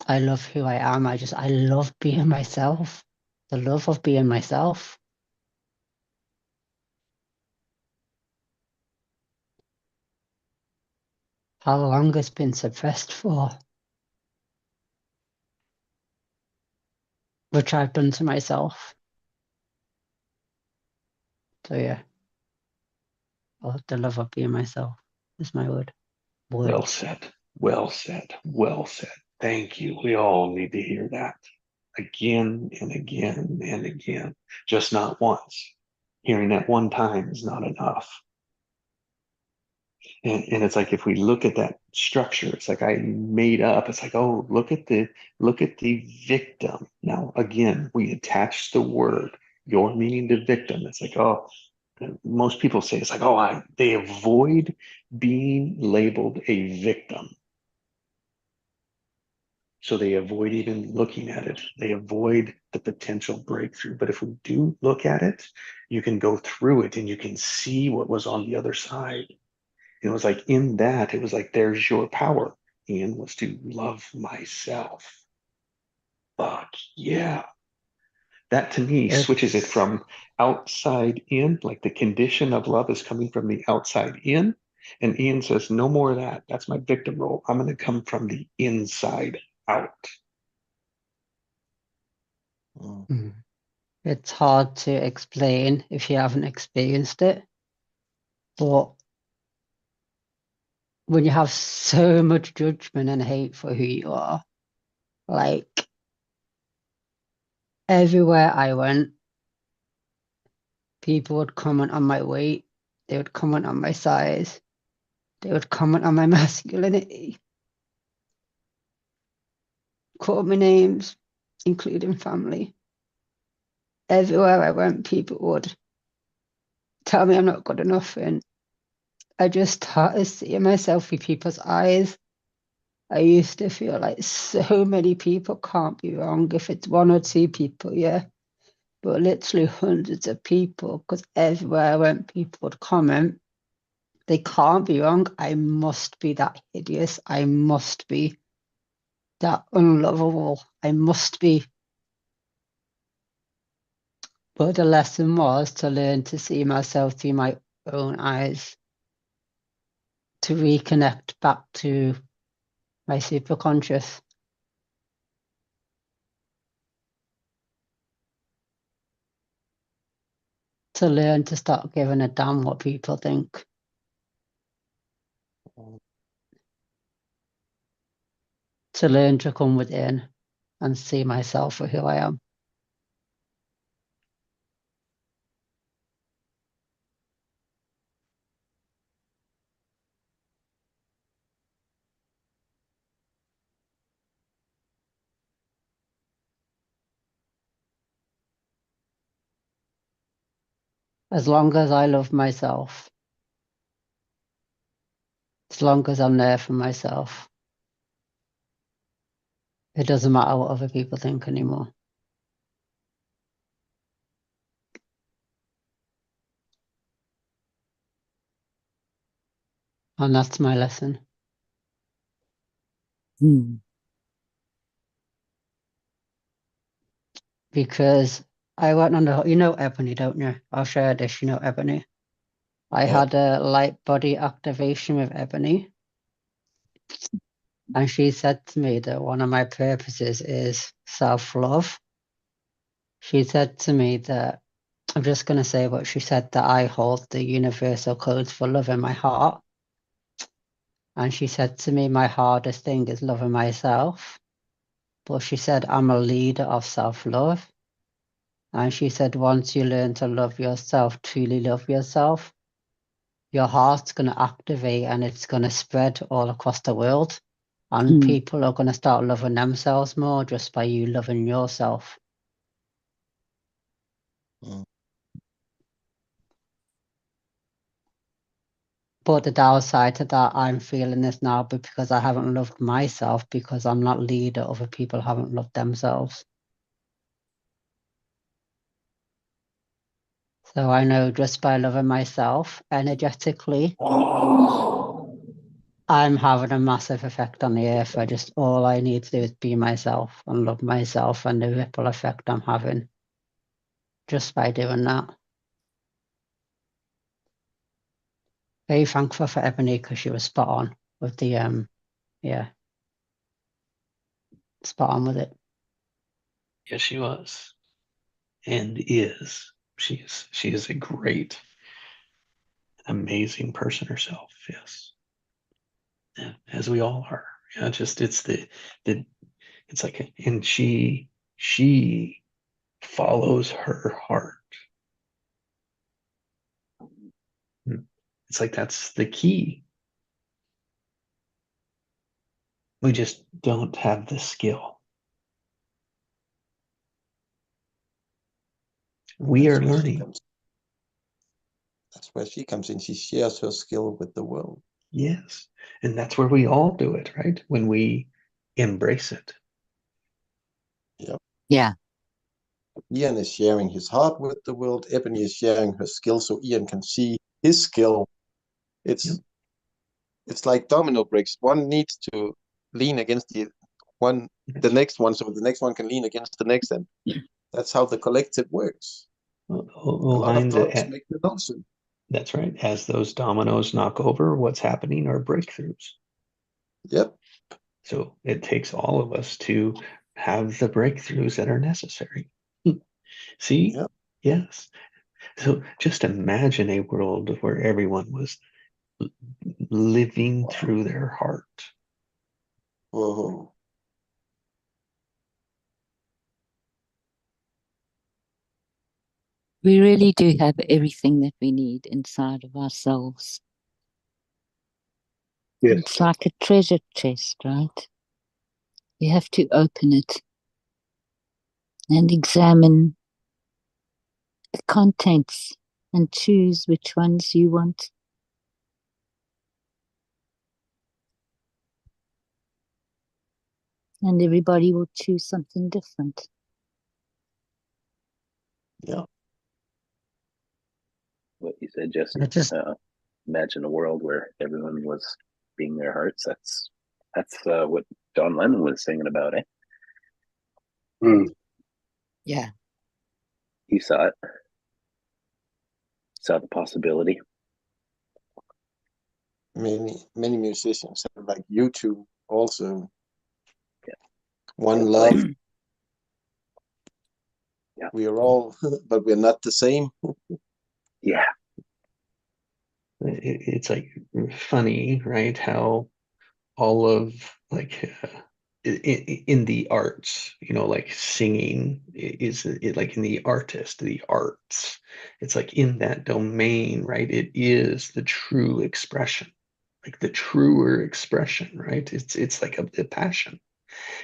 Speaker 1: I love who I am. I love being myself. The love of being myself. How long it's been suppressed for. Which I've done to myself. So yeah. The love of being myself is my word.
Speaker 4: Well said. Well said. Well said. Thank you. We all need to hear that again and again and again. Just not once. Hearing that one time is not enough. And it's like, if we look at that structure, it's like I made up. It's like, oh, look at the victim. Now again, we attach the word, your meaning to victim. It's like, oh, most people say, it's like, oh, they avoid being labeled a victim. So they avoid even looking at it. They avoid the potential breakthrough. But if we do look at it, you can go through it and you can see what was on the other side. It was like, in that, it was like, there's your power. Ian, was to love myself. Fuck yeah. That to me switches it from outside in, like the condition of love is coming from the outside in. And Ian says, no more of that. That's my victim role. I'm going to come from the inside out.
Speaker 1: It's hard to explain if you haven't experienced it, but when you have so much judgment and hate for who you are, like everywhere I went, people would comment on my weight, they would comment on my size, they would comment on my masculinity, call me names, including family. Everywhere I went, people would tell me I'm not good enough, and I just started seeing myself with people's eyes. I used to feel like so many people can't be wrong. If it's one or two people, yeah, but literally hundreds of people, because everywhere I went, people would comment, they can't be wrong. I must be that hideous. I must be that unlovable. I must be. But the lesson was to learn to see myself through my own eyes, to reconnect back to my superconscious, to learn to stop giving a damn what people think. To learn to come within and see myself for who I am. As long as I love myself, as long as I'm there for myself, it doesn't matter what other people think anymore. And that's my lesson. Because I went on you know Ebony, don't you? I'll share this, you know Ebony. I had a light body activation with Ebony. And she said to me that one of my purposes is self-love. She said to me that, I'm just going to say what she said, that I hold the universal codes for love in my heart. And she said to me, my hardest thing is loving myself. But she said, I'm a leader of self-love. And she said, once you learn to love yourself, truly love yourself, your heart's going to activate and it's going to spread all across the world. And people are going to start loving themselves more just by you loving yourself. But the downside to that, I'm feeling this now because I haven't loved myself, because I'm not leader, other people haven't loved themselves. So I know just by loving myself energetically, I'm having a massive effect on the earth. All I need to do is be myself and love myself, and the ripple effect I'm having just by doing that. Very thankful for Ebony because she was spot on with the spot on with it.
Speaker 4: Yes, she was, and is. She is a great, amazing person herself. Yes, yeah, as we all are. Yeah, just it's it's like, and she follows her heart. It's like that's the key. We just don't have the skill. We are learning.
Speaker 3: That's where she comes in. She shares her skill with the world.
Speaker 4: Yes. And that's where we all do it, right? When we embrace it.
Speaker 3: Yep.
Speaker 7: Yeah.
Speaker 3: Ian is sharing his heart with the world. Ebony is sharing her skill so Ian can see his skill. It's like domino bricks. One needs to lean against the next one, so the next one can lean against the next, and that's how the collective works. A lot of drops make the ocean.
Speaker 4: That's right. As those dominoes knock over, what's happening are breakthroughs.
Speaker 3: Yep.
Speaker 4: So it takes all of us to have the breakthroughs that are necessary. See?
Speaker 3: Yep.
Speaker 4: Yes. So just imagine a world where everyone was living through their heart.
Speaker 3: Oh,
Speaker 7: We really do have everything that we need inside of ourselves.
Speaker 2: Yes.
Speaker 7: It's like a treasure chest, right? You have to open it and examine the contents and choose which ones you want. And everybody will choose something different.
Speaker 3: yeah.
Speaker 5: What you said, Jesse.
Speaker 1: I just
Speaker 5: Imagine a world where everyone was being their hearts. That's what John Lennon was singing about, eh?
Speaker 2: Mm.
Speaker 7: Yeah.
Speaker 5: He saw it, saw the possibility.
Speaker 3: Many musicians have like YouTube also.
Speaker 5: Yeah.
Speaker 3: One
Speaker 5: Yeah,
Speaker 3: love.
Speaker 5: Yeah.
Speaker 3: We are all, but we're not the same.
Speaker 5: Yeah.
Speaker 4: It's like funny, right? How all of like in the arts, like singing is it like in the artist, the arts, it's like in that domain, right? It is the true expression, like the truer expression, right? It's like a passion.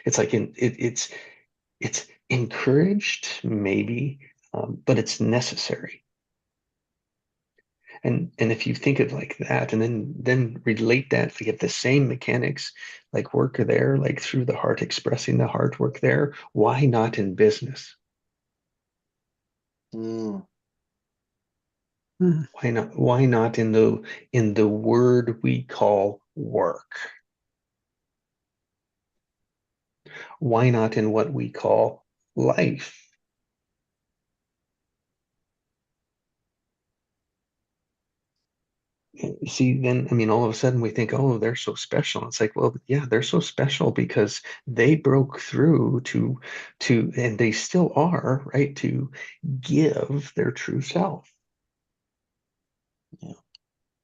Speaker 4: It's like it's encouraged maybe, but it's necessary. And if you think of like that, and then relate that, if you get the same mechanics like work there, like through the heart, expressing the heart work there, why not in business?
Speaker 3: Mm,
Speaker 1: mm,
Speaker 4: Why not in the word we call work? Why not in what we call life? See, then, I mean, all of a sudden we think, oh, they're so special. It's like, well, yeah, they're so special because they broke through and they still are, right, to give their true self.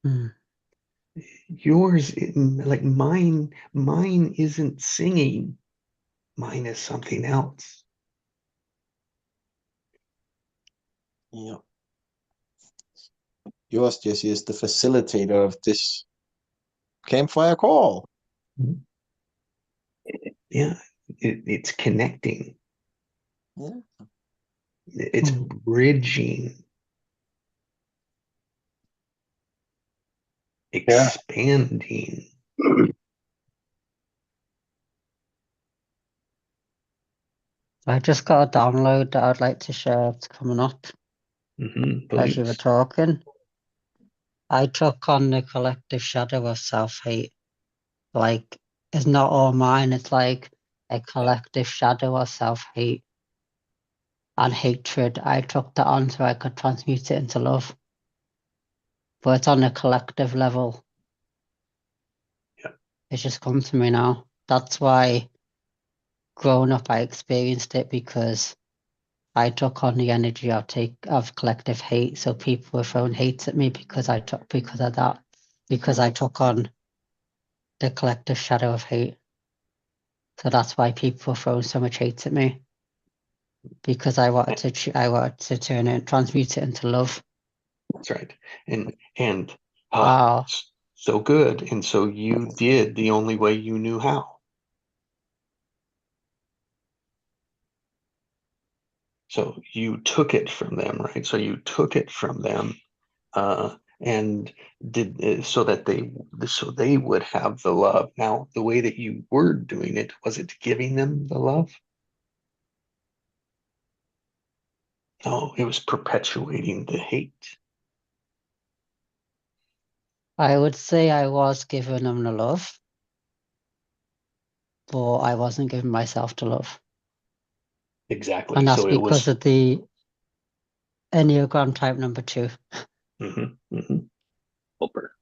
Speaker 1: mm.
Speaker 4: Yours, like mine isn't singing. Mine is something else.
Speaker 3: yeah. Yours, Jesse, is the facilitator of this campfire call.
Speaker 4: Yeah, it's connecting.
Speaker 3: Yeah.
Speaker 4: It's
Speaker 1: Mm.
Speaker 4: bridging,
Speaker 2: Yeah.
Speaker 4: expanding.
Speaker 1: I just got a download that I'd like to share. It's coming up as you were
Speaker 4: Please.
Speaker 1: talking. I took on the collective shadow of self-hate. Like, it's not all mine. It's like a collective shadow of self-hate and hatred. I took that on so I could transmute it into love. But it's on a collective level.
Speaker 4: Yeah.
Speaker 1: It's just come to me now. That's why growing up I experienced it, because I took on the energy of collective hate. So people were throwing hate at me because of that. Because I took on the collective shadow of hate. So that's why people were throwing so much hate at me. Because I wanted to turn it, transmute it into love.
Speaker 4: That's right. And
Speaker 1: Wow.
Speaker 4: so good. And so you did the only way you knew how. So you took it from them, right? So you took it from them, and did so that they would have the love. Now, the way that you were doing it, was it giving them the love? No, it was perpetuating the hate.
Speaker 1: I would say I was giving them the love, but I wasn't giving myself the love.
Speaker 4: Exactly.
Speaker 1: And that's
Speaker 4: So it
Speaker 1: because
Speaker 4: was.
Speaker 1: of the Enneagram type number 2.
Speaker 4: Mhm, mhm.
Speaker 5: Helper.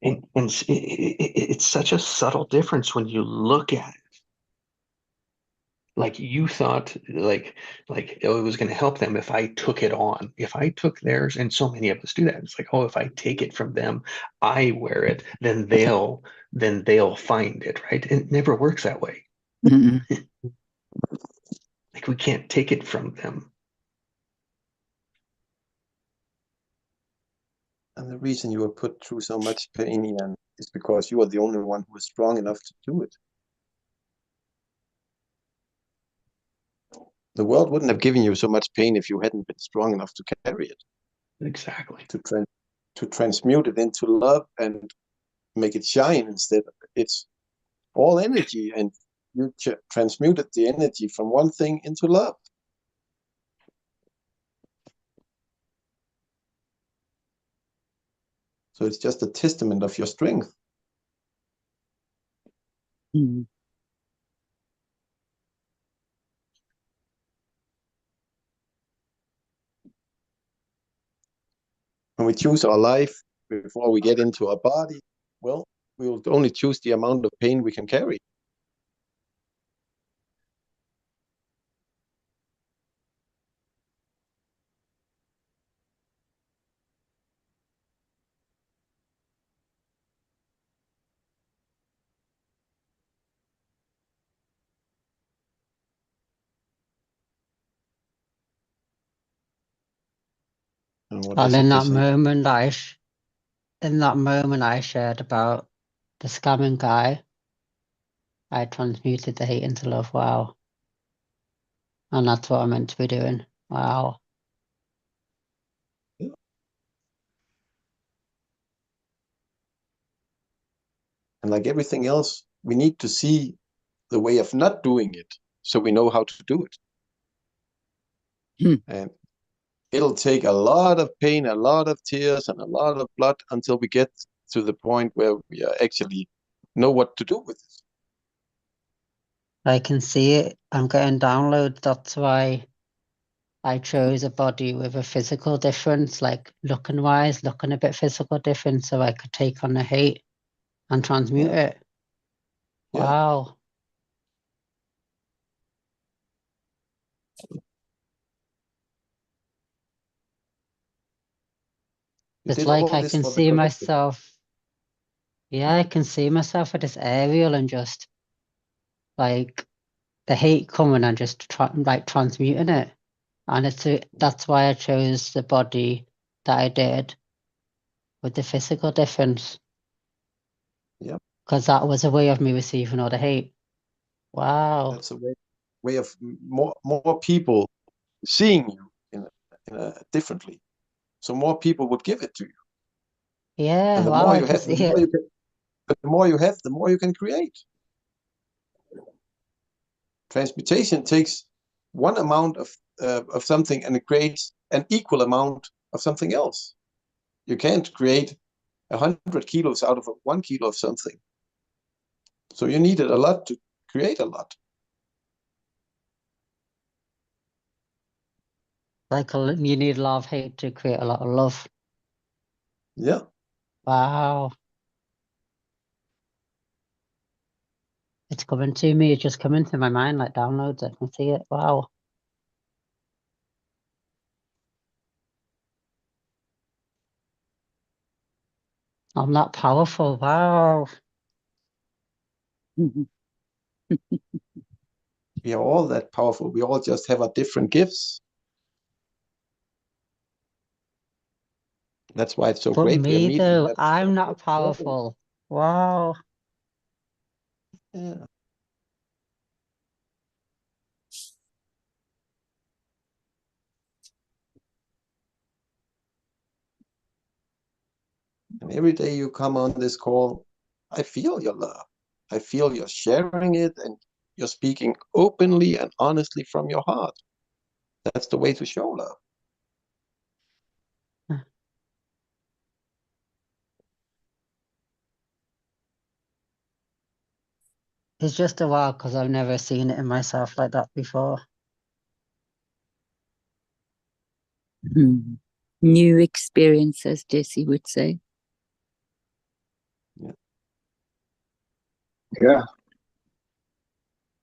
Speaker 4: And it's such a subtle difference when you look at it. Like you thought, oh, it was going to help them if I took it on. If I took theirs, and so many of us do that. It's like, oh, if I take it from them, I wear it, then they'll find it, right? And it never works that way. Like we can't take it from them.
Speaker 3: And the reason you were put through so much pain, Ian, is because you are the only one who is strong enough to do it. The world wouldn't have given you so much pain if you hadn't been strong enough to carry it.
Speaker 4: Exactly.
Speaker 3: To transmute it into love and make it shine instead. It's all energy, and you transmuted the energy from one thing into love. So it's just a testament of your strength.
Speaker 6: Mm.
Speaker 3: When we choose our life before we get into our body, well, we will only choose the amount of pain we can carry.
Speaker 1: And in that moment, I shared about the scamming guy. I transmuted the hate into love. Wow. And that's what I'm meant to be doing. Wow.
Speaker 3: Yeah. And like everything else, we need to see the way of not doing it so we know how to do it. And it'll take a lot of pain, a lot of tears, and a lot of blood until we get to the point where we actually know what to do with it.
Speaker 1: I can see it. I'm getting downloads. That's why I chose a body with a physical difference, like looking a bit physical different, so I could take on the hate and transmute it.
Speaker 3: Yeah.
Speaker 1: Wow. It's like I can see myself. Yeah, I can see myself at this aerial and just like the hate coming and just transmuting it. And that's why I chose the body that I did with the physical difference.
Speaker 3: Yeah.
Speaker 1: Because that was a way of me receiving all the hate. Wow.
Speaker 3: That's a way of more people seeing you in a differently. So more people would give it to you.
Speaker 1: Yeah,
Speaker 3: And the
Speaker 1: wow,
Speaker 3: more
Speaker 1: I
Speaker 3: you
Speaker 1: can
Speaker 3: have,
Speaker 1: see it.
Speaker 3: the more you have, the more you can create. Transmutation takes one amount of something and it creates an equal amount of something else. You can't create 100 kilos out of 1 kilo of something. So you needed a lot to create a lot.
Speaker 1: Like you need a lot of hate to create a lot of love.
Speaker 3: Yeah.
Speaker 1: Wow. It's coming to me. It's just coming to my mind like downloads. I can see it. Wow. I'm that powerful. Wow.
Speaker 3: We are all that powerful. We all just have our different gifts. That's why it's so
Speaker 1: But
Speaker 3: great we are
Speaker 1: me
Speaker 3: meeting.
Speaker 1: though, I'm not powerful. Wow.
Speaker 3: Yeah. And every day you come on this call, I feel your love. I feel you're sharing it and you're speaking openly and honestly from your heart. That's the way to show love.
Speaker 1: It's just a while because I've never seen it in myself like that before.
Speaker 7: New experience, as Jesse would say.
Speaker 2: Yeah.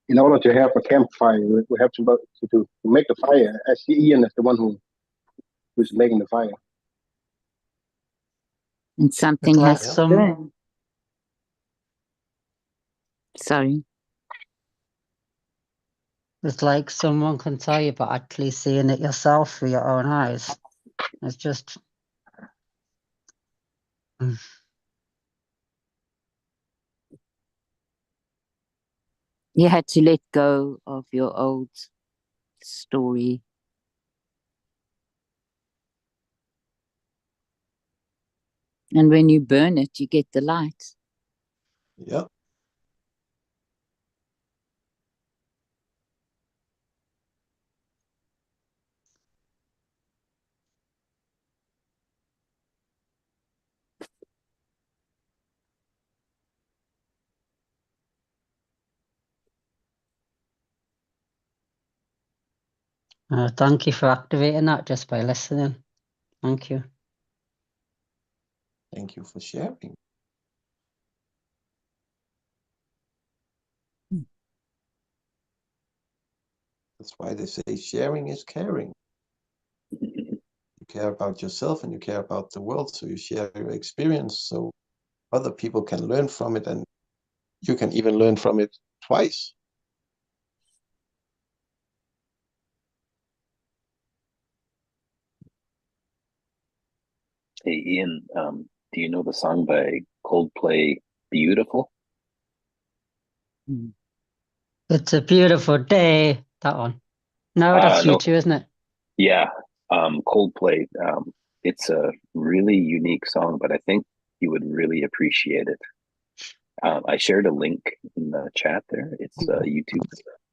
Speaker 2: In order to have a campfire, we have to make the fire. I see Ian as the one who's making the fire.
Speaker 7: And something
Speaker 1: It's like
Speaker 7: has to burn. Sorry.
Speaker 1: it's like someone can tell you, but actually seeing it yourself with your own eyes. It's just
Speaker 7: You had to let go of your old story. And when you burn it, you get the light.
Speaker 3: Yeah.
Speaker 1: thank you for activating that just by listening. Thank you.
Speaker 3: Thank you for sharing. That's why they say sharing is caring. You care about yourself and you care about the world, so you share your experience so other people can learn from it, and you can even learn from it twice.
Speaker 5: Hey, Ian, do you know the song by Coldplay, Beautiful?
Speaker 1: It's a beautiful day. That one. No, that's you
Speaker 5: No,
Speaker 1: too, isn't it?
Speaker 5: yeah, Coldplay. It's a really unique song, but I think you would really appreciate it. I shared a link in the chat there. It's YouTube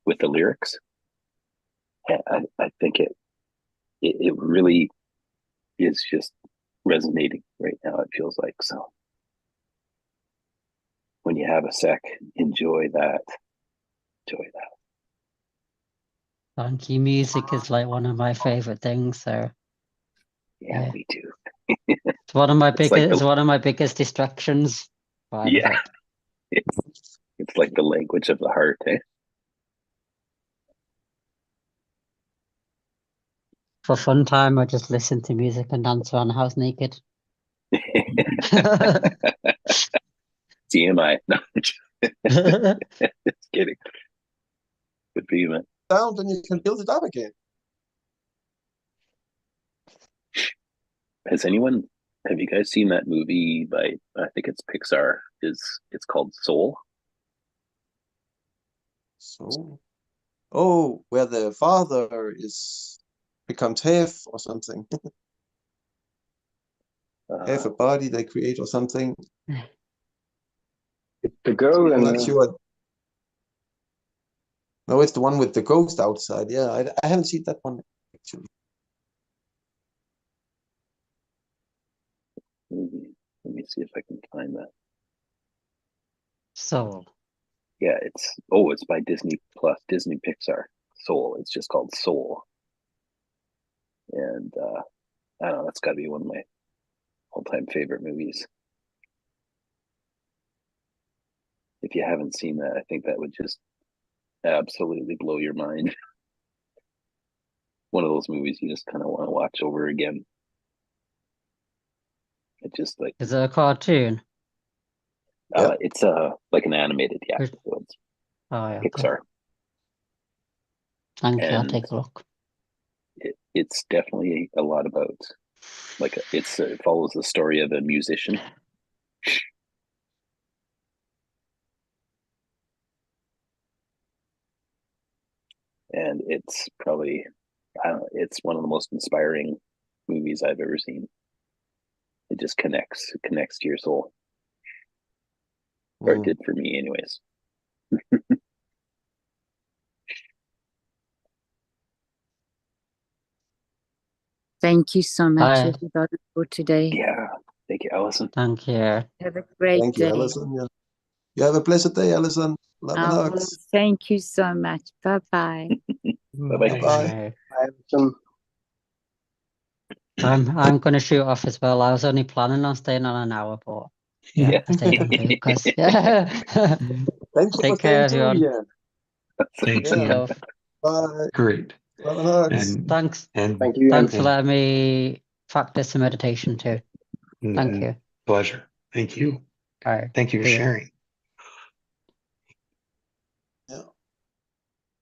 Speaker 5: with the lyrics. And I think it really is just resonating right now. It feels like so. When you have a sec, enjoy that. Enjoy that.
Speaker 1: Thank you. Music is like one of my favorite things. So
Speaker 5: Yeah, me too.
Speaker 1: it's one of my
Speaker 5: It's like
Speaker 1: biggest. It's one of my biggest distractions. By the
Speaker 5: yeah,
Speaker 1: way.
Speaker 5: it's like the language of the heart, eh?
Speaker 1: For fun time, I just listen to music and dance around the house naked.
Speaker 5: TMI. No, just kidding. Good for you, man.
Speaker 3: Down, then you can build it up again.
Speaker 5: Have you guys seen that movie by, I think it's Pixar, it's called Soul?
Speaker 3: So, where the father becomes half or something. Half a body they create or something.
Speaker 2: It's the girl
Speaker 3: I'm
Speaker 2: and
Speaker 3: not sure. No, it's the one with the ghost outside. Yeah, I haven't seen that one actually.
Speaker 5: Let me see if I can find that.
Speaker 1: So
Speaker 5: Yeah, it's by Disney Plus, Disney Pixar. Soul. It's just called Soul. And I don't know, that's got to be one of my all-time favorite movies. If you haven't seen that, I think that would just absolutely blow your mind. One of those movies you just kind of want to watch over again. It just like
Speaker 1: is it a cartoon?
Speaker 5: it's like an animated, yeah.
Speaker 1: Which-
Speaker 5: So it's
Speaker 1: Oh yeah. Okay.
Speaker 5: Pixar.
Speaker 1: Thank you. I'll
Speaker 5: And
Speaker 1: take a look.
Speaker 5: it's definitely a lot about like it follows the story of a musician. And it's probably, I don't know, it's one of the most inspiring movies I've ever seen. It just connects to your soul. Or it did for me anyways.
Speaker 7: Thank you so much,
Speaker 1: Hi.
Speaker 7: everybody, for today.
Speaker 5: Yeah. Thank you, Allison.
Speaker 1: Thank you.
Speaker 7: Have a great
Speaker 3: Thank you,
Speaker 7: day.
Speaker 3: Alison. Yeah. You have a blessed day, Alison. Love and hugs.
Speaker 7: Thank you so much. Bye-bye.
Speaker 5: Bye-bye.
Speaker 3: Bye-bye.
Speaker 1: I'm gonna shoot off as well. I was only planning on staying on an hour, but yeah,
Speaker 5: Yeah.
Speaker 1: I stayed on 2 because yeah.
Speaker 3: Thanks for
Speaker 1: Take care,
Speaker 3: coming too,
Speaker 1: everyone.
Speaker 3: Ian.
Speaker 4: Thanks,
Speaker 3: Yeah.
Speaker 4: Ian.
Speaker 1: Love.
Speaker 3: Bye.
Speaker 4: Great.
Speaker 3: Love and hugs.
Speaker 4: And
Speaker 1: Thanks.
Speaker 4: and
Speaker 2: Thank you.
Speaker 1: Thanks for
Speaker 4: and-
Speaker 1: letting me practice the meditation too. Thank you.
Speaker 4: pleasure. Thank you.
Speaker 1: All right.
Speaker 4: Thank you for
Speaker 1: See ya.
Speaker 4: sharing.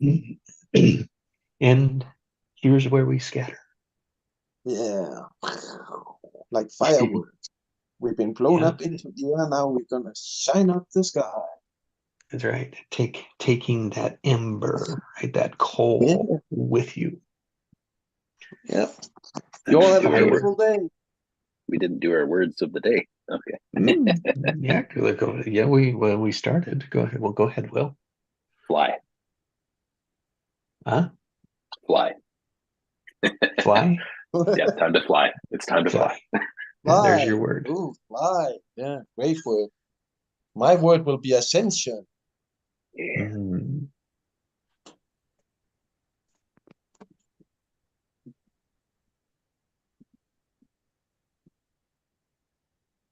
Speaker 3: Yeah.
Speaker 4: And here's where we scatter.
Speaker 3: Yeah. Like fireworks. We've been blown
Speaker 4: Yeah.
Speaker 3: up into the air. Now we're gonna shine up the sky.
Speaker 4: That's right. Taking that ember, right, that coal with you.
Speaker 3: Yeah. You all have a
Speaker 5: Do our wor-
Speaker 3: beautiful day.
Speaker 5: We didn't do our words of the day. Okay.
Speaker 4: Yeah, yeah. We started. Go ahead. Well, go ahead, Will.
Speaker 5: Fly.
Speaker 4: Huh?
Speaker 5: Fly.
Speaker 4: Fly.
Speaker 5: Yeah, time to fly. It's time to fly.
Speaker 4: Yeah, there's your word.
Speaker 3: Ooh, fly. Yeah, great word. My word will be ascension.
Speaker 5: Yeah.
Speaker 4: Mm.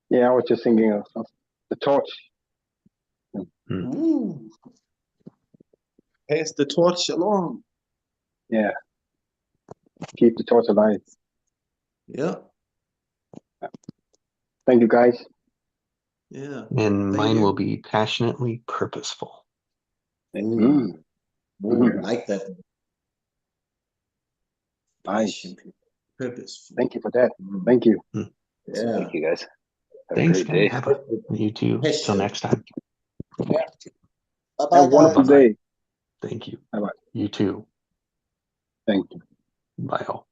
Speaker 2: Yeah, I was just thinking of the torch.
Speaker 4: Mm.
Speaker 3: Ooh. Pass the torch along.
Speaker 2: Yeah. Keep the torch alive.
Speaker 3: Yeah.
Speaker 2: Thank you, guys.
Speaker 3: Yeah.
Speaker 4: And
Speaker 3: Thank
Speaker 4: mine
Speaker 3: you.
Speaker 4: will be passionately purposeful.
Speaker 3: Ooh, like that.
Speaker 2: Nice.
Speaker 3: Purposeful.
Speaker 2: Thank you for that. Thank you.
Speaker 3: Yeah.
Speaker 5: Thank you, guys. Have
Speaker 4: Thanks,
Speaker 5: a great
Speaker 4: guys.
Speaker 5: day.
Speaker 4: You too. Till next time.
Speaker 3: Bye-bye,
Speaker 2: Have a wonderful
Speaker 4: Bye-bye.
Speaker 2: day.
Speaker 4: Thank you.
Speaker 2: Bye-bye.
Speaker 4: You too.
Speaker 2: Thank you.
Speaker 4: Bye all.